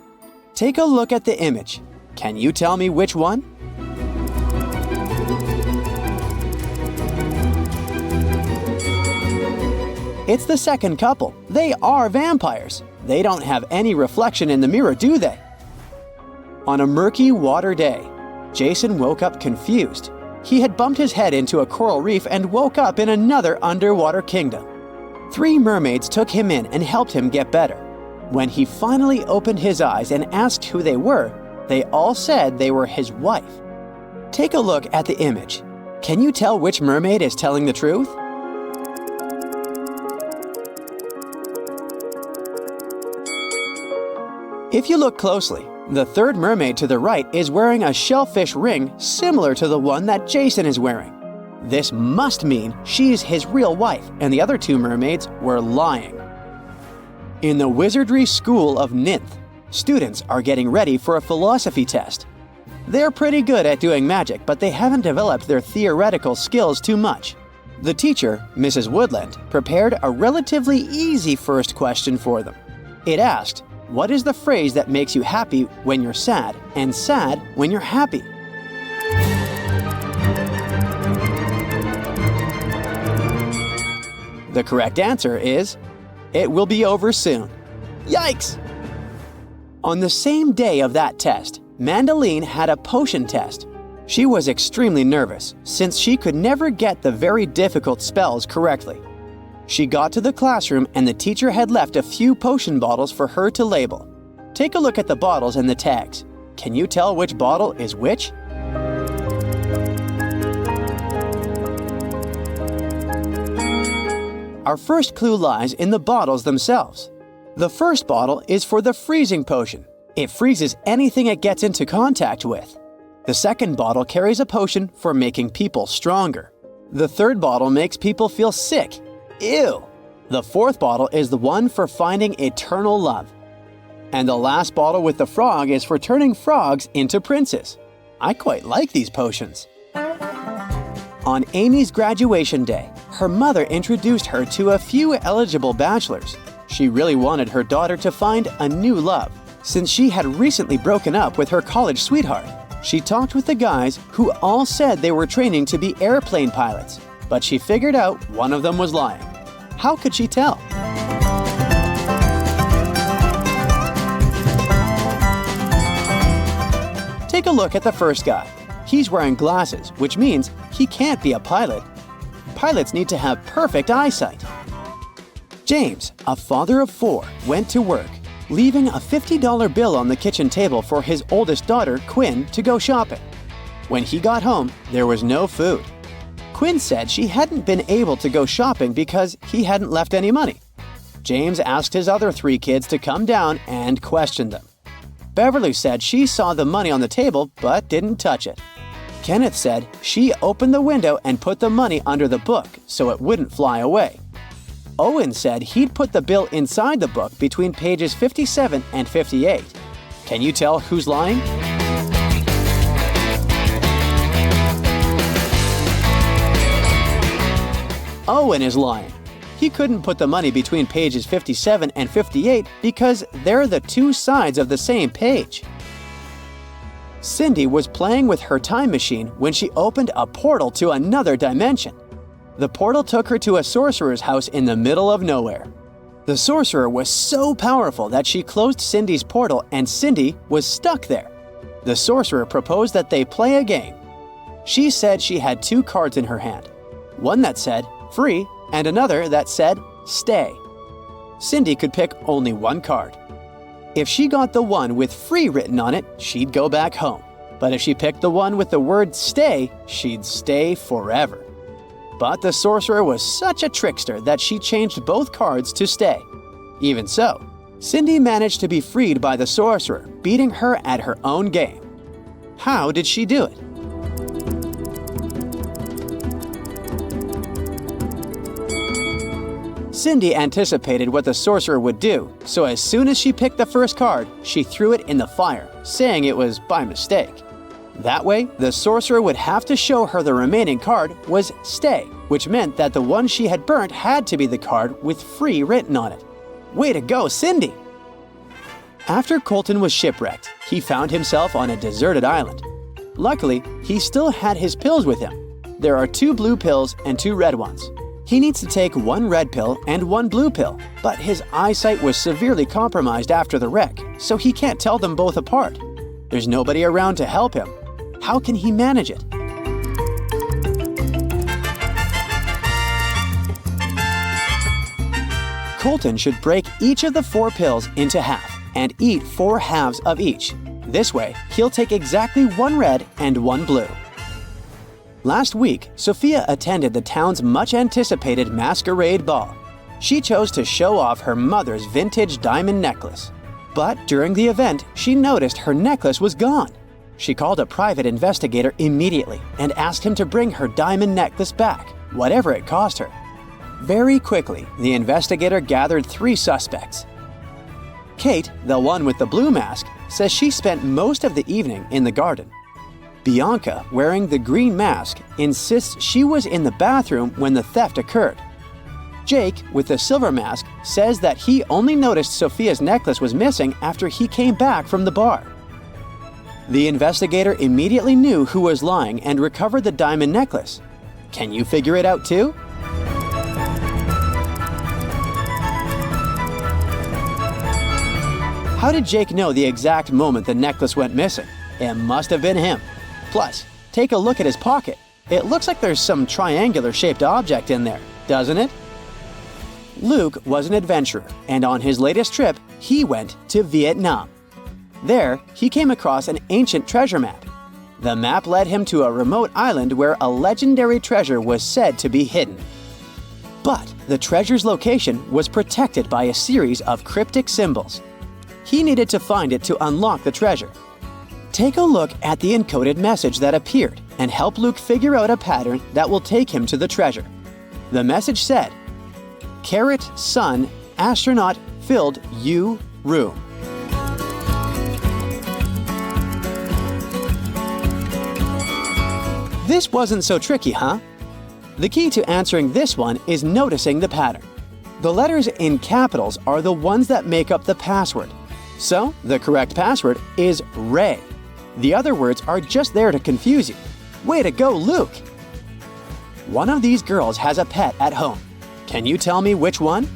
Take a look at the image. Can you tell me which one? It's the second couple. They are vampires. They don't have any reflection in the mirror, do they? On a murky water day, Jason woke up confused. He had bumped his head into a coral reef and woke up in another underwater kingdom. 3 mermaids took him in and helped him get better. When he finally opened his eyes and asked who they were, they all said they were his wife. Take a look at the image. Can you tell which mermaid is telling the truth? If you look closely, the third mermaid to the right is wearing a shellfish ring similar to the one that Jason is wearing. This must mean she's his real wife, and the other 2 mermaids were lying. In the Wizardry School of Ninth, students are getting ready for a philosophy test. They're pretty good at doing magic, but they haven't developed their theoretical skills too much. The teacher, Mrs. Woodland, prepared a relatively easy first question for them. It asked, what is the phrase that makes you happy when you're sad and sad when you're happy? The correct answer is, it will be over soon. Yikes! On the same day of that test, Mandeline had a potion test. She was extremely nervous since she could never get the very difficult spells correctly. She got to the classroom and the teacher had left a few potion bottles for her to label. Take a look at the bottles and the tags. Can you tell which bottle is which? Our first clue lies in the bottles themselves. The first bottle is for the freezing potion. It freezes anything it gets into contact with. The second bottle carries a potion for making people stronger. The third bottle makes people feel sick. Ew! The fourth bottle is the one for finding eternal love. And the last bottle with the frog is for turning frogs into princes. I quite like these potions. On Amy's graduation day, her mother introduced her to a few eligible bachelors. She really wanted her daughter to find a new love, since she had recently broken up with her college sweetheart. She talked with the guys who all said they were training to be airplane pilots, but she figured out one of them was lying. How could she tell? Take a look at the first guy. He's wearing glasses, which means he can't be a pilot. Pilots need to have perfect eyesight. James, a father of 4, went to work, leaving a $50 bill on the kitchen table for his oldest daughter, Quinn, to go shopping. When he got home, there was no food. Quinn said she hadn't been able to go shopping because he hadn't left any money. James asked his other 3 kids to come down and question them. Beverly said she saw the money on the table but didn't touch it. Kenneth said she opened the window and put the money under the book so it wouldn't fly away. Owen said he'd put the bill inside the book between pages 57 and 58. Can you tell who's lying? Owen is lying. He couldn't put the money between pages 57 and 58 because they're the 2 sides of the same page. Cindy was playing with her time machine when she opened a portal to another dimension. The portal took her to a sorcerer's house in the middle of nowhere. The sorcerer was so powerful that she closed Cindy's portal and Cindy was stuck there. The sorcerer proposed that they play a game. She said she had 2 cards in her hand, one that said free and another that said stay. Cindy could pick only 1 card. If she got the one with free written on it, she'd go back home. But if she picked the one with the word stay, she'd stay forever. But the sorcerer was such a trickster that she changed both cards to stay. Even so, Cindy managed to be freed by the sorcerer, beating her at her own game. How did she do it? Cindy anticipated what the sorcerer would do, so as soon as she picked the first card, she threw it in the fire, saying it was by mistake. That way, the sorcerer would have to show her the remaining card was stay, which meant that the one she had burnt had to be the card with free written on it. Way to go, Cindy! After Colton was shipwrecked, he found himself on a deserted island. Luckily, he still had his pills with him. There are 2 blue pills and 2 red ones. He needs to take 1 red pill and 1 blue pill, but his eyesight was severely compromised after the wreck, so he can't tell them both apart. There's nobody around to help him. How can he manage it? Colton should break each of the 4 pills into half and eat 4 halves of each. This way, he'll take exactly 1 red and 1 blue. Last week, Sophia attended the town's much-anticipated masquerade ball. She chose to show off her mother's vintage diamond necklace. But during the event, she noticed her necklace was gone. She called a private investigator immediately and asked him to bring her diamond necklace back, whatever it cost her. Very quickly, the investigator gathered 3 suspects. Kate, the one with the blue mask, says she spent most of the evening in the garden. Bianca, wearing the green mask, insists she was in the bathroom when the theft occurred. Jake, with the silver mask, says that he only noticed Sophia's necklace was missing after he came back from the bar. The investigator immediately knew who was lying and recovered the diamond necklace. Can you figure it out too? How did Jake know the exact moment the necklace went missing? It must have been him. Plus, take a look at his pocket. It looks like there's some triangular-shaped object in there, doesn't it? Luke was an adventurer, and on his latest trip, he went to Vietnam. There, he came across an ancient treasure map. The map led him to a remote island where a legendary treasure was said to be hidden. But the treasure's location was protected by a series of cryptic symbols. He needed to find it to unlock the treasure. Take a look at the encoded message that appeared and help Luke figure out a pattern that will take him to the treasure. The message said, "Carrot, sun, astronaut, filled you room." This wasn't so tricky, huh? The key to answering this one is noticing the pattern. The letters in capitals are the ones that make up the password. So, the correct password is Ray. The other words are just there to confuse you. Way to go, Luke! One of these girls has a pet at home. Can you tell me which one?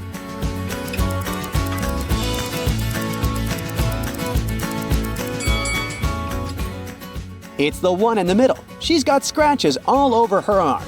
It's the one in the middle. She's got scratches all over her arm.